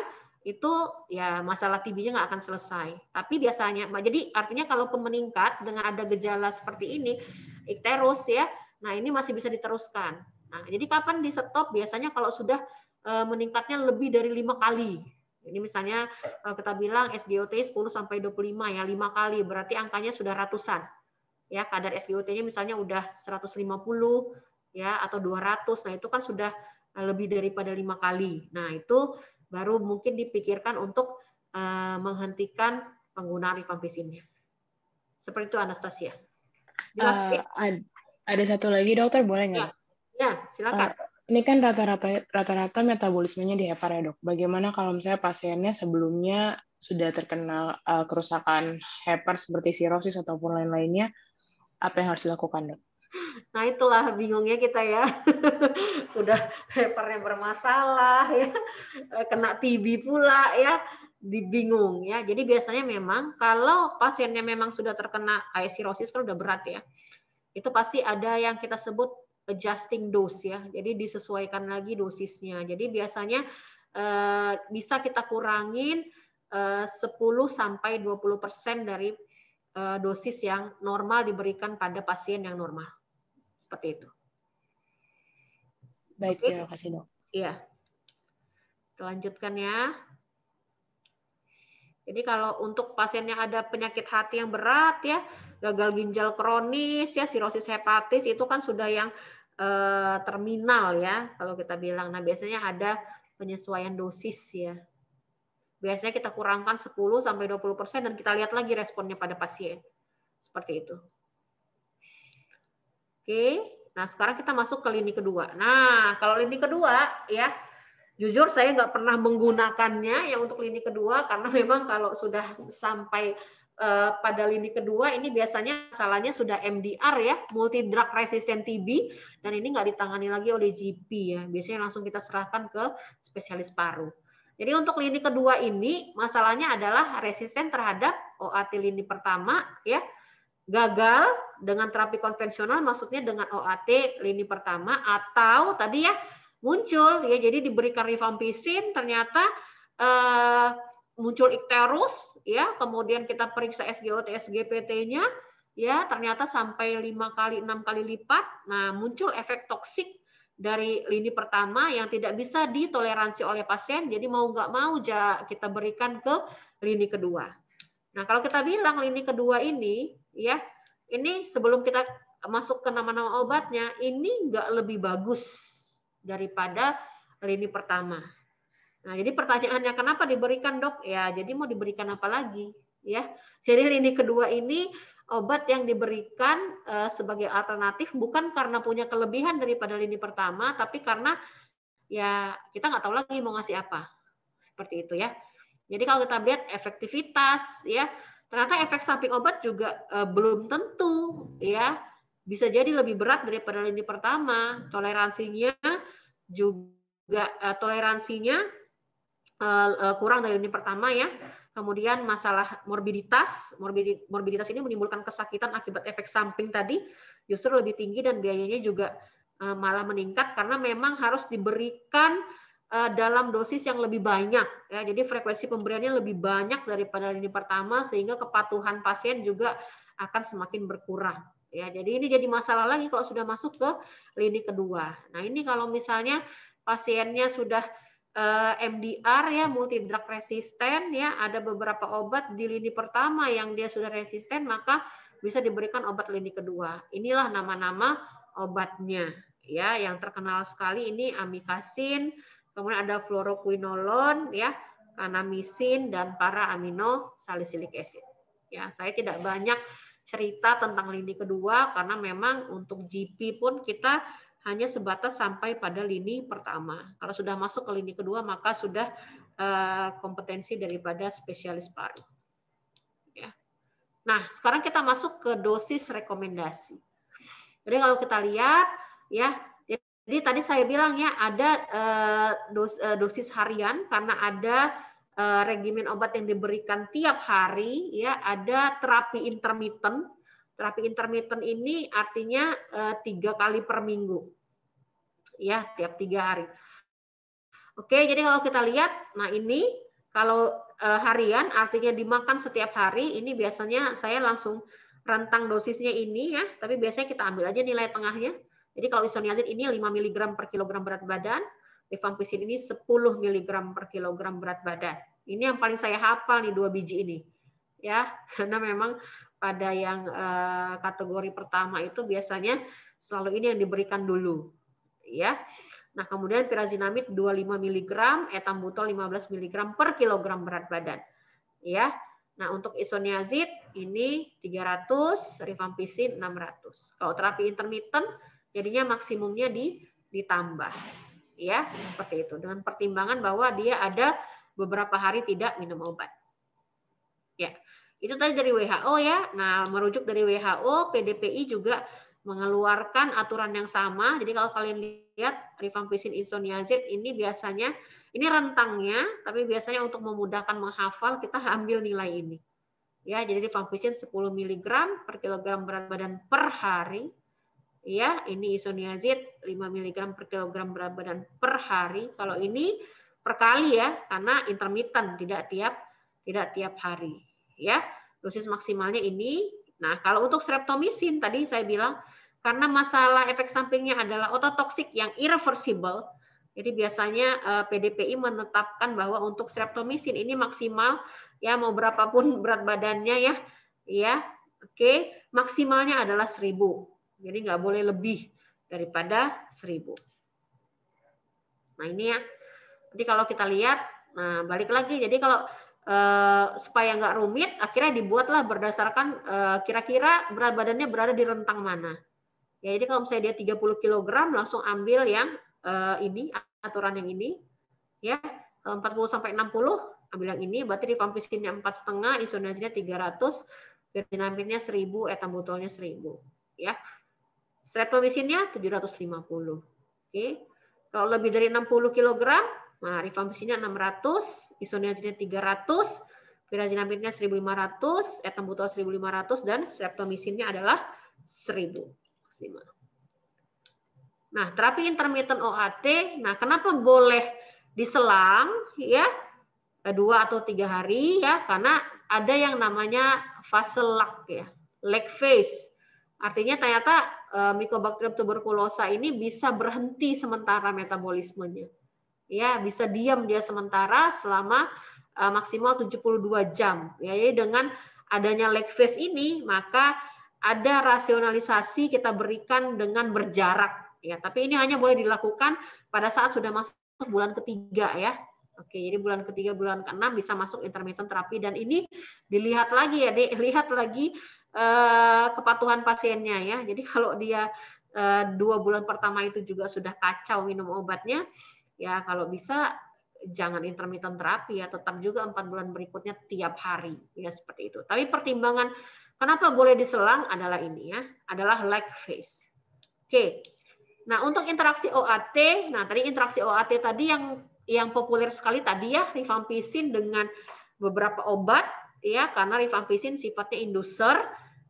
itu ya masalah TB-nya nggak akan selesai. Tapi biasanya, jadi artinya kalaupun meningkat dengan ada gejala seperti ini, ikterus ya, nah ini masih bisa diteruskan. Nah, jadi kapan di stop? Biasanya kalau sudah meningkatnya lebih dari 5 kali. Ini misalnya kalau kita bilang SGOT 10 sampai 25 ya, 5 kali berarti angkanya sudah ratusan. Ya, kadar SGOT-nya misalnya udah 150 ya atau 200. Nah, itu kan sudah lebih daripada 5 kali. Nah, itu baru mungkin dipikirkan untuk menghentikan penggunaan rifampisinnya. Seperti itu Anastasia. Jelas ya? Ada satu lagi dokter, boleh nggak? Ya, silakan. Ini kan rata-rata metabolismenya di hepar ya dok. Bagaimana kalau misalnya pasiennya sebelumnya sudah terkena kerusakan hepar seperti sirosis ataupun lain-lainnya, apa yang harus dilakukan dok? Nah, itulah bingungnya kita ya. Udah heparnya bermasalah ya, kena TB pula ya, dibingung ya. Jadi biasanya memang kalau pasiennya memang sudah terkena kayak sirosis kan udah berat ya. Itu pasti ada yang kita sebut adjusting dose ya. Jadi disesuaikan lagi dosisnya. Jadi biasanya bisa kita kurangin 10 sampai 20% dari dosis yang normal diberikan pada pasien yang normal. Seperti itu. Baik, Oke? terima kasih dok. Iya. Kita lanjutkan ya. Jadi kalau untuk pasien yang ada penyakit hati yang berat ya, gagal ginjal kronis ya, sirosis hepatis itu kan sudah yang terminal ya kalau kita bilang. Nah, biasanya ada penyesuaian dosis ya. Biasanya kita kurangkan 10 sampai 20% dan kita lihat lagi responnya pada pasien. Seperti itu. Oke. Nah, sekarang kita masuk ke lini kedua. Nah, kalau lini kedua ya, jujur saya nggak pernah menggunakannya yang untuk lini kedua karena memang kalau sudah sampai pada lini kedua ini biasanya masalahnya sudah MDR ya, multi drug resistant TB, dan ini nggak ditangani lagi oleh GP ya. Biasanya langsung kita serahkan ke spesialis paru. Jadi untuk lini kedua ini masalahnya adalah resisten terhadap OAT lini pertama ya, gagal dengan terapi konvensional, maksudnya dengan OAT lini pertama, atau tadi ya muncul ya, jadi diberikan rifampisin ternyata muncul ikterus ya, kemudian kita periksa SGOT SGPT-nya ya, ternyata sampai 5 kali 6 kali lipat. Nah, muncul efek toksik dari lini pertama yang tidak bisa ditoleransi oleh pasien, jadi mau nggak mau kita berikan ke lini kedua. Nah, kalau kita bilang lini kedua ini ya, ini sebelum kita masuk ke nama-nama obatnya, ini nggak lebih bagus daripada lini pertama. Nah, jadi pertanyaannya kenapa diberikan dok? Ya, jadi mau diberikan apa lagi? Ya, jadi lini kedua ini obat yang diberikan sebagai alternatif bukan karena punya kelebihan daripada lini pertama, tapi karena ya kita nggak tahu lagi mau ngasih apa. Seperti itu ya. Jadi kalau kita lihat efektivitas, ya ternyata efek samping obat juga belum tentu, ya bisa jadi lebih berat daripada lini pertama. Toleransinya juga kurang dari lini pertama ya. Kemudian masalah morbiditas ini menimbulkan kesakitan akibat efek samping tadi justru lebih tinggi dan biayanya juga malah meningkat karena memang harus diberikan dalam dosis yang lebih banyak ya. Jadi frekuensi pemberiannya lebih banyak daripada lini pertama sehingga kepatuhan pasien juga akan semakin berkurang ya. Jadi ini jadi masalah lagi kalau sudah masuk ke lini kedua. Nah, ini kalau misalnya pasiennya sudah MDR ya, multi drug resisten ya, ada beberapa obat di lini pertama yang dia sudah resisten, maka bisa diberikan obat lini kedua. Inilah nama-nama obatnya ya, yang terkenal sekali ini amikacin, kemudian ada fluoroquinolone ya, kanamisin dan para amino salicylic acid. Ya, saya tidak banyak cerita tentang lini kedua karena memang untuk GP pun kita hanya sebatas sampai pada lini pertama. Kalau sudah masuk ke lini kedua maka sudah kompetensi daripada spesialis paru. Ya. Nah, sekarang kita masuk ke dosis rekomendasi. Jadi kalau kita lihat ya, jadi tadi saya bilang ya ada dosis harian karena ada regimen obat yang diberikan tiap hari ya, ada terapi intermittent. Terapi intermittent ini artinya 3 kali per minggu. Ya, tiap 3 hari. Oke, jadi kalau kita lihat, nah ini kalau harian artinya dimakan setiap hari, ini biasanya saya langsung rentang dosisnya ini ya, tapi biasanya kita ambil aja nilai tengahnya. Jadi kalau isoniazid ini 5 mg per kilogram berat badan, rifampicin ini 10 mg per kilogram berat badan. Ini yang paling saya hafal nih 2 biji ini. Ya, karena memang pada yang kategori pertama itu biasanya selalu ini yang diberikan dulu. Ya. Nah, kemudian pirazinamid 25 mg, etambutol 15 mg per kilogram berat badan. Ya. Nah, untuk isoniazid ini 300, rifampicin 600. Kalau terapi intermittent jadinya maksimumnya ditambah. Ya, seperti itu. Dengan pertimbangan bahwa dia ada beberapa hari tidak minum obat. Ya. Itu tadi dari WHO ya. Nah, merujuk dari WHO, PDPI juga mengeluarkan aturan yang sama. Jadi kalau kalian lihat rifampicin isoniazid ini biasanya ini rentangnya, tapi biasanya untuk memudahkan menghafal kita ambil nilai ini. Ya, jadi rifampicin 10 mg per kilogram berat badan per hari. Ya, ini isoniazid 5 mg per kilogram berat badan per hari. Kalau ini per kali ya, karena intermittent tidak tiap hari. Ya, dosis maksimalnya ini. Nah, kalau untuk streptomycin tadi saya bilang karena masalah efek sampingnya adalah ototoksik yang irreversible, jadi biasanya PDPI menetapkan bahwa untuk streptomycin ini maksimal ya mau berapapun berat badannya ya, oke, maksimalnya adalah 1000. Jadi nggak boleh lebih daripada 1000. Nah ini ya. Jadi kalau kita lihat, nah balik lagi. Jadi kalau supaya nggak rumit, akhirnya dibuatlah berdasarkan kira-kira berat badannya berada di rentang mana. Ya, jadi kalau misalnya dia 30 kg, langsung ambil yang ini, aturan yang ini. Ya, 40 sampai 60, ambil yang ini, berarti rifampicinnya 4,5, isoniazidnya 300, pirazinamidnya 1000, etambutolnya 1000. Ya. Streptomisinnya 750. Oke. Kalau lebih dari 60 kg, nah rifampicinnya 600, isoniazidnya 300, pirazinamidnya 1500, etambutol 1500 dan streptomisinnya adalah 1000. Nah, terapi intermittent OAT, nah kenapa boleh diselang ya 2 atau 3 hari ya? Karena ada yang namanya fase lag ya, lag phase. Artinya ternyata Mycobacterium tuberculosa ini bisa berhenti sementara metabolismenya. Ya, bisa diam dia sementara selama maksimal 72 jam. Ya, jadi dengan adanya lag phase ini, maka ada rasionalisasi kita berikan dengan berjarak ya, tapi ini hanya boleh dilakukan pada saat sudah masuk bulan ketiga ya. Oke, jadi bulan ketiga, bulan ke-6 bisa masuk intermittent terapi dan ini dilihat lagi ya, dilihat lagi kepatuhan pasiennya ya. Jadi kalau dia 2 bulan pertama itu juga sudah kacau minum obatnya, ya kalau bisa jangan intermittent terapi ya, tetap juga 4 bulan berikutnya tiap hari ya seperti itu. Tapi pertimbangan kenapa boleh diselang adalah ini ya, adalah lag phase. Oke. Nah, untuk interaksi OAT, nah tadi interaksi OAT tadi yang populer sekali tadi ya, rifampicin dengan beberapa obat ya, karena rifampicin sifatnya inducer.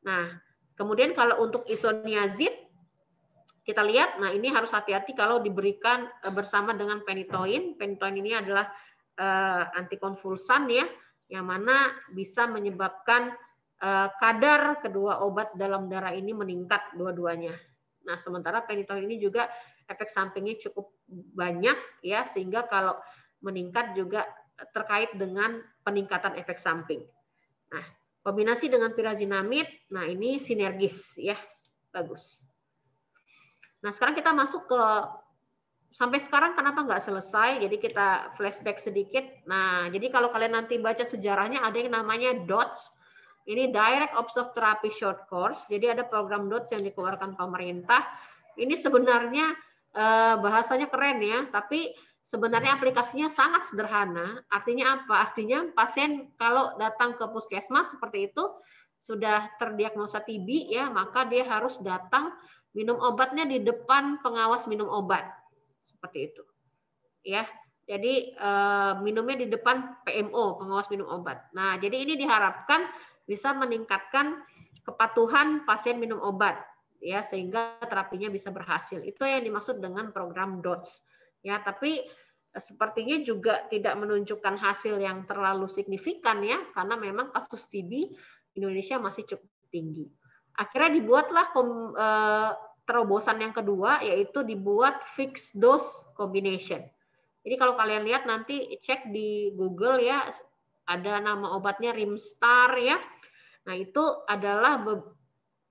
Nah, kemudian kalau untuk isoniazid kita lihat, nah ini harus hati-hati kalau diberikan bersama dengan penitoin. Penitoin ini adalah antikonvulsan ya, yang mana bisa menyebabkan kadar kedua obat dalam darah ini meningkat dua-duanya. Nah, sementara penitoin ini juga efek sampingnya cukup banyak ya, sehingga kalau meningkat juga terkait dengan peningkatan efek samping. Nah, kombinasi dengan pirazinamid, nah ini sinergis ya, bagus. Nah, sekarang kita masuk ke sampai sekarang kenapa nggak selesai? Jadi kita flashback sedikit. Nah, jadi kalau kalian nanti baca sejarahnya ada yang namanya DOTS. Ini Direct Observed Therapy Short Course. Jadi ada program DOTS yang dikeluarkan pemerintah. Ini sebenarnya bahasanya keren ya, tapi sebenarnya aplikasinya sangat sederhana. Artinya apa? Artinya pasien kalau datang ke puskesmas seperti itu sudah terdiagnosa TB ya, maka dia harus datang minum obatnya di depan pengawas minum obat. Seperti itu. Ya. Jadi minumnya di depan PMO, pengawas minum obat. Nah, jadi ini diharapkan bisa meningkatkan kepatuhan pasien minum obat ya, sehingga terapinya bisa berhasil. Itu yang dimaksud dengan program DOTS. Ya, tapi sepertinya juga tidak menunjukkan hasil yang terlalu signifikan ya, karena memang kasus TB Indonesia masih cukup tinggi. Akhirnya dibuatlah terobosan yang kedua, yaitu dibuat fixed dose combination. Jadi kalau kalian lihat nanti cek di Google ya, ada nama obatnya Rimstar ya. Nah, itu adalah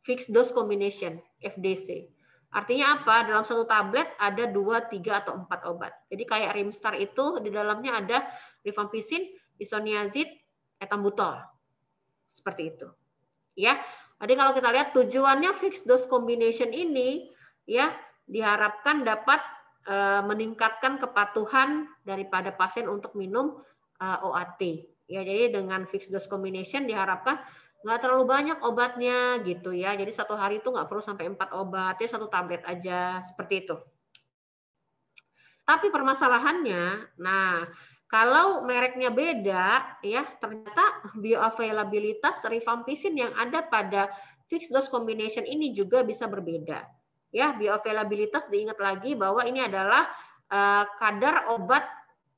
fixed dose combination, FDC. Artinya apa? Dalam satu tablet ada 2, 3, atau 4 obat. Jadi kayak Rimstar itu di dalamnya ada rifampicin, isoniazid, etambutol. Seperti itu. Ya. Jadi kalau kita lihat tujuannya fixed dose combination ini ya diharapkan dapat meningkatkan kepatuhan daripada pasien untuk minum OAT. Ya, jadi dengan fixed dose combination diharapkan nggak terlalu banyak obatnya gitu ya. Jadi satu hari itu nggak perlu sampai 4 obat, ya 1 tablet aja seperti itu. Tapi permasalahannya, nah kalau mereknya beda, ya ternyata bioavailabilitas rifampicin yang ada pada fixed dose combination ini juga bisa berbeda. Ya, bioavailabilitas diingat lagi bahwa ini adalah kadar obat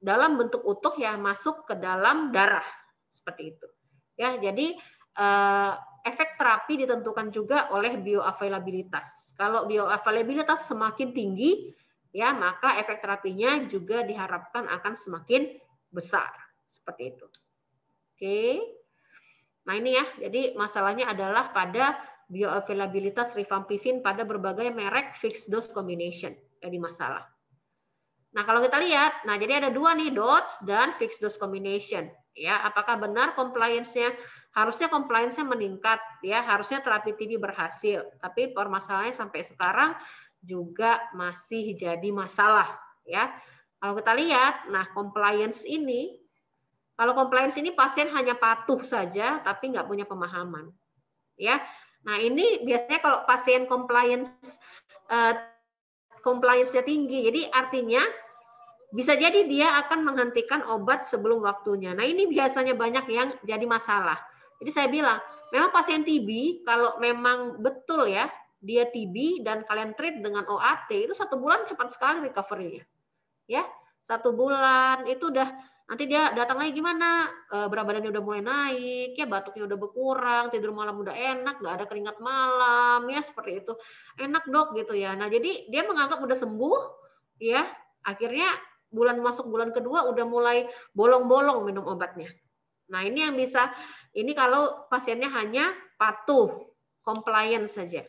dalam bentuk utuh yang masuk ke dalam darah seperti itu. Ya, jadi efek terapi ditentukan juga oleh bioavailabilitas. Kalau bioavailabilitas semakin tinggi, ya maka efek terapinya juga diharapkan akan semakin besar seperti itu. Oke. Nah, ini ya. Jadi masalahnya adalah pada bioavailabilitas rifampicin pada berbagai merek fixed dose combination. Jadi masalah. Nah, kalau kita lihat, nah jadi ada 2 nih, DOTS dan fixed dose combination. Ya, apakah benar compliance-nya? Harusnya compliance-nya meningkat ya, harusnya terapi TB berhasil. Tapi permasalahannya sampai sekarang juga masih jadi masalah ya. Kalau kita lihat, nah compliance ini, kalau compliance ini pasien hanya patuh saja tapi nggak punya pemahaman ya. Nah, ini biasanya kalau pasien compliance-nya tinggi, jadi artinya bisa jadi dia akan menghentikan obat sebelum waktunya. Nah, ini biasanya banyak yang jadi masalah. Jadi saya bilang, memang pasien TB kalau memang betul ya, dia TB dan kalian treat dengan OAT, itu 1 bulan cepat sekali recovery-nya. Ya, 1 bulan itu udah, nanti dia datang lagi gimana, berat badannya udah mulai naik, ya batuknya udah berkurang, tidur malam udah enak, nggak ada keringat malam, ya seperti itu. Enak dok gitu ya. Nah, jadi dia menganggap udah sembuh, ya akhirnya masuk bulan kedua udah mulai bolong-bolong minum obatnya. Nah, ini yang bisa, ini kalau pasiennya hanya patuh, compliance saja.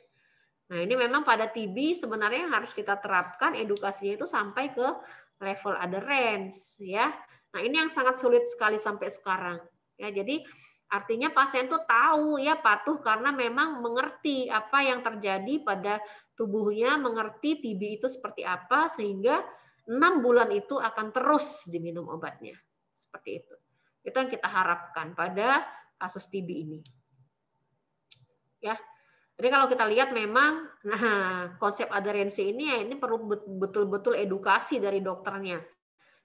Nah, ini memang pada TB sebenarnya harus kita terapkan edukasinya itu sampai ke level adherence ya. Nah, ini yang sangat sulit sekali sampai sekarang. Ya, jadi artinya pasien tuh tahu ya, patuh karena memang mengerti apa yang terjadi pada tubuhnya, mengerti TB itu seperti apa sehingga 6 bulan itu akan terus diminum obatnya. Seperti itu. Itu yang kita harapkan pada kasus TB ini. Ya. Jadi kalau kita lihat memang, nah konsep adherensi ini ya ini perlu betul-betul edukasi dari dokternya.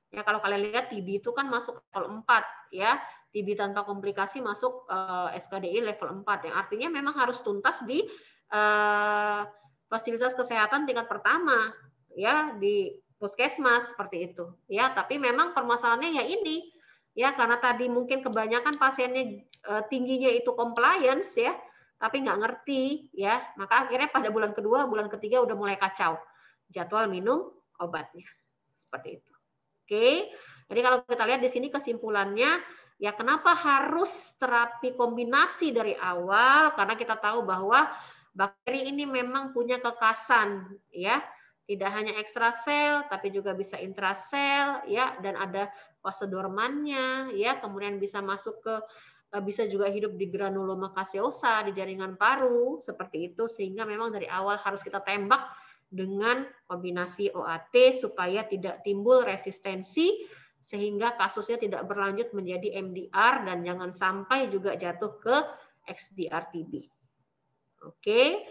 Ya kalau kalian lihat TB itu kan masuk level 4 ya, TB tanpa komplikasi masuk SKDI level 4 yang artinya memang harus tuntas di fasilitas kesehatan tingkat pertama ya, di puskesmas seperti itu. Ya, tapi memang permasalahannya ya ini ya karena tadi mungkin kebanyakan pasiennya tingginya itu compliance ya, tapi nggak ngerti ya, maka akhirnya pada bulan kedua, bulan ketiga udah mulai kacau jadwal minum obatnya seperti itu. Oke, Jadi kalau kita lihat di sini kesimpulannya, ya kenapa harus terapi kombinasi dari awal? Karena kita tahu bahwa bakteri ini memang punya kekasan, ya, tidak hanya ekstrasel, tapi juga bisa intrasel, ya, dan ada fase dormannya, ya, kemudian bisa masuk ke bisa juga hidup di granuloma caseosa, di jaringan paru, seperti itu, sehingga memang dari awal harus kita tembak dengan kombinasi OAT supaya tidak timbul resistensi, sehingga kasusnya tidak berlanjut menjadi MDR dan jangan sampai juga jatuh ke XDR TB. Oke.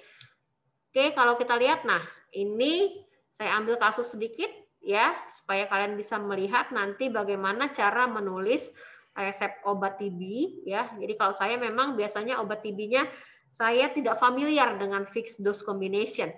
Oke, kalau kita lihat, nah ini saya ambil kasus sedikit ya, supaya kalian bisa melihat nanti bagaimana cara menulis resep obat TB ya. Jadi kalau saya memang biasanya obat TB-nya saya tidak familiar dengan fixed dose combination.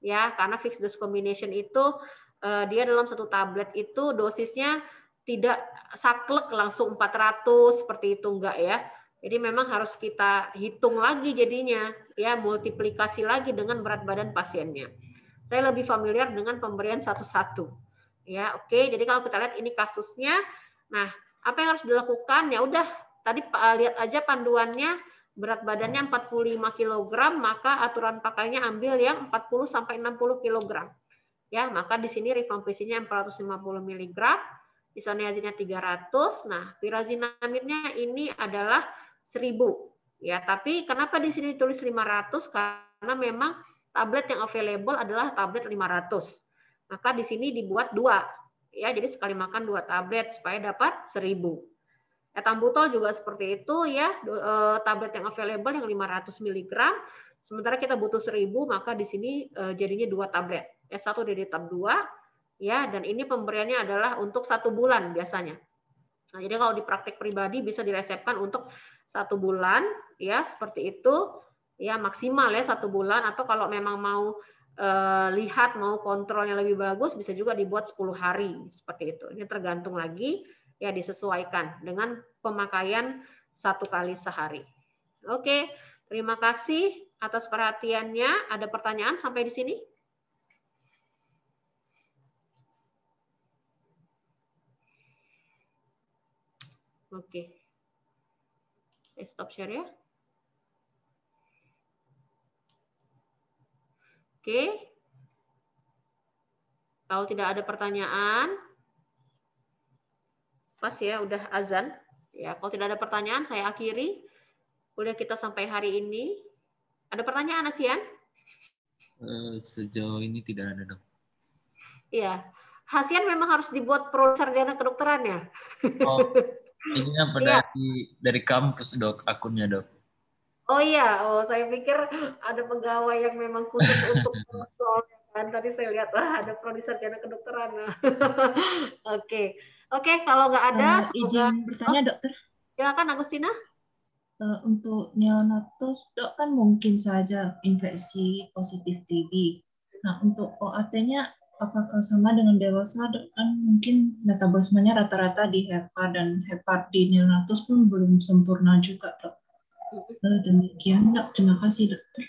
Ya, karena fixed dose combination itu dia dalam satu tablet itu dosisnya tidak saklek langsung 400 seperti itu enggak ya. Jadi memang harus kita hitung lagi jadinya ya, multiplikasi lagi dengan berat badan pasiennya. Saya lebih familiar dengan pemberian satu-satu. Ya, oke. Jadi kalau kita lihat ini kasusnya, nah apa yang harus dilakukan? Ya udah, tadi lihat aja panduannya, berat badannya 45 kg, maka aturan pakainya ambil yang 40 sampai 60 kg. Ya, maka di sini rifampicin-nya 450 mg, isoniazinnya 300. Nah, pirazinamidnya ini adalah 1000. Ya, tapi kenapa di sini tulis 500? Karena memang tablet yang available adalah tablet 500. Maka di sini dibuat 2. Ya, jadi sekali makan 2 tablet supaya dapat 1000. Etambutol juga seperti itu ya, tablet yang available yang 500 mg, sementara kita butuh 1000, maka di sini jadinya 2 tablet. S1 dari tab 2 ya, dan ini pemberiannya adalah untuk 1 bulan biasanya. Nah, jadi kalau di praktek pribadi bisa diresepkan untuk 1 bulan ya, seperti itu ya, maksimal ya 1 bulan, atau kalau memang mau lihat mau kontrolnya lebih bagus bisa juga dibuat 10 hari seperti itu. Ini tergantung lagi ya, disesuaikan dengan pemakaian 1 kali sehari. Oke, terima kasih atas perhatiannya. Ada pertanyaan sampai di sini? Oke. Saya stop share ya. Oke. Kalau tidak ada pertanyaan, pas ya, udah azan. Ya, kalau tidak ada pertanyaan, saya akhiri. Udah kita sampai hari ini. Ada pertanyaan, Asian? Sejauh ini tidak ada, Dok. Iya. Hasian memang harus dibuat prasarjana kedokteran ya? Oh, ini apa Iya. dari kampus, Dok, akunnya, Dok? Oh iya, saya pikir ada pegawai yang memang khusus untuk kontrolnya kan. Tadi saya lihat ada prodi sarjana kedokteran. Oke. Oke, kalau nggak ada, izin bertanya, Dokter. Silakan Agustina. Untuk neonatus, Dok, kan mungkin saja infeksi positif TB. Nah, untuk OAT-nya apakah sama dengan dewasa, Dok? Kan mungkin metabolismenya rata-rata di HEPA, dan HEPA di neonatus pun belum sempurna juga, Dok. Demikian, Dok. Terima kasih, Dokter.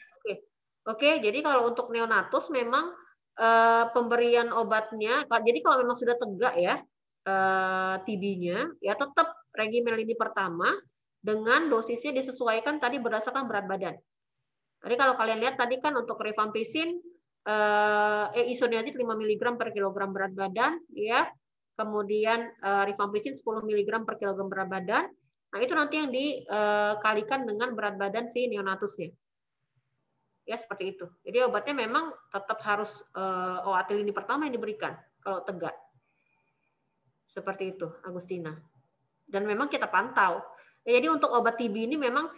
Oke, jadi kalau untuk neonatus memang pemberian obatnya, jadi kalau memang sudah tegak ya TB-nya, ya tetap regimen lini pertama dengan dosisnya disesuaikan tadi berdasarkan berat badan. Jadi kalau kalian lihat tadi kan untuk rifampicin isoniazid 5 mg per kilogram berat badan, ya. Kemudian rifampicin 10 mg per kilogram berat badan. Nah, itu nanti yang dikalikan dengan berat badan si neonatusnya. Ya, seperti itu. Jadi obatnya memang tetap harus OAT lini pertama yang diberikan kalau tegak. Seperti itu, Agustina. Dan memang kita pantau. Ya, jadi untuk obat TB ini memang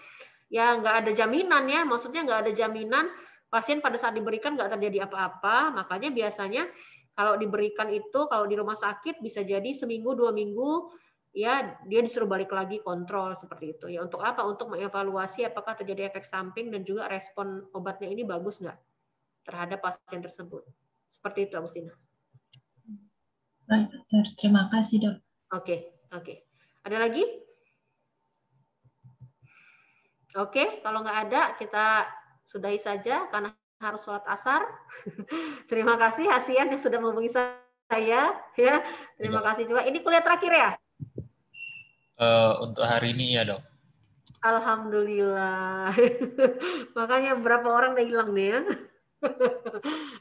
ya nggak ada jaminan ya, maksudnya nggak ada jaminan pasien pada saat diberikan nggak terjadi apa-apa. Makanya biasanya kalau diberikan itu, kalau di rumah sakit bisa jadi seminggu, 2 minggu, ya dia disuruh balik lagi kontrol seperti itu. Ya untuk apa? Untuk mengevaluasi apakah terjadi efek samping dan juga respon obatnya ini bagus nggak terhadap pasien tersebut. Seperti itu, Agustina. Baik, Dokter. Terima kasih, Dok. Oke. Ada lagi? Oke, kalau nggak ada, kita sudahi saja karena harus sholat asar. Terima kasih Hasian yang sudah menghubungi saya. saya ya. Terima kasih juga. Ini kuliah terakhir ya? Untuk hari ini ya dok. Alhamdulillah. Makanya berapa orang udah hilang nih ya.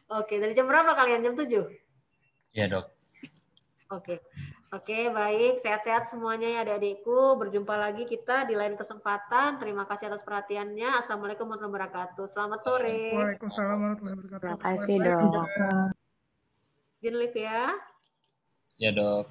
Oke, dari jam berapa kalian? Jam 7? Iya dok. Oke. Oke, baik. Sehat-sehat semuanya ya adik-adikku. Berjumpa lagi kita di lain kesempatan. Terima kasih atas perhatiannya. Assalamualaikum warahmatullahi wabarakatuh. Selamat sore. Waalaikumsalam warahmatullahi wabarakatuh. Terima kasih, Terima kasih, Dok. Izin live ya. Ya dok.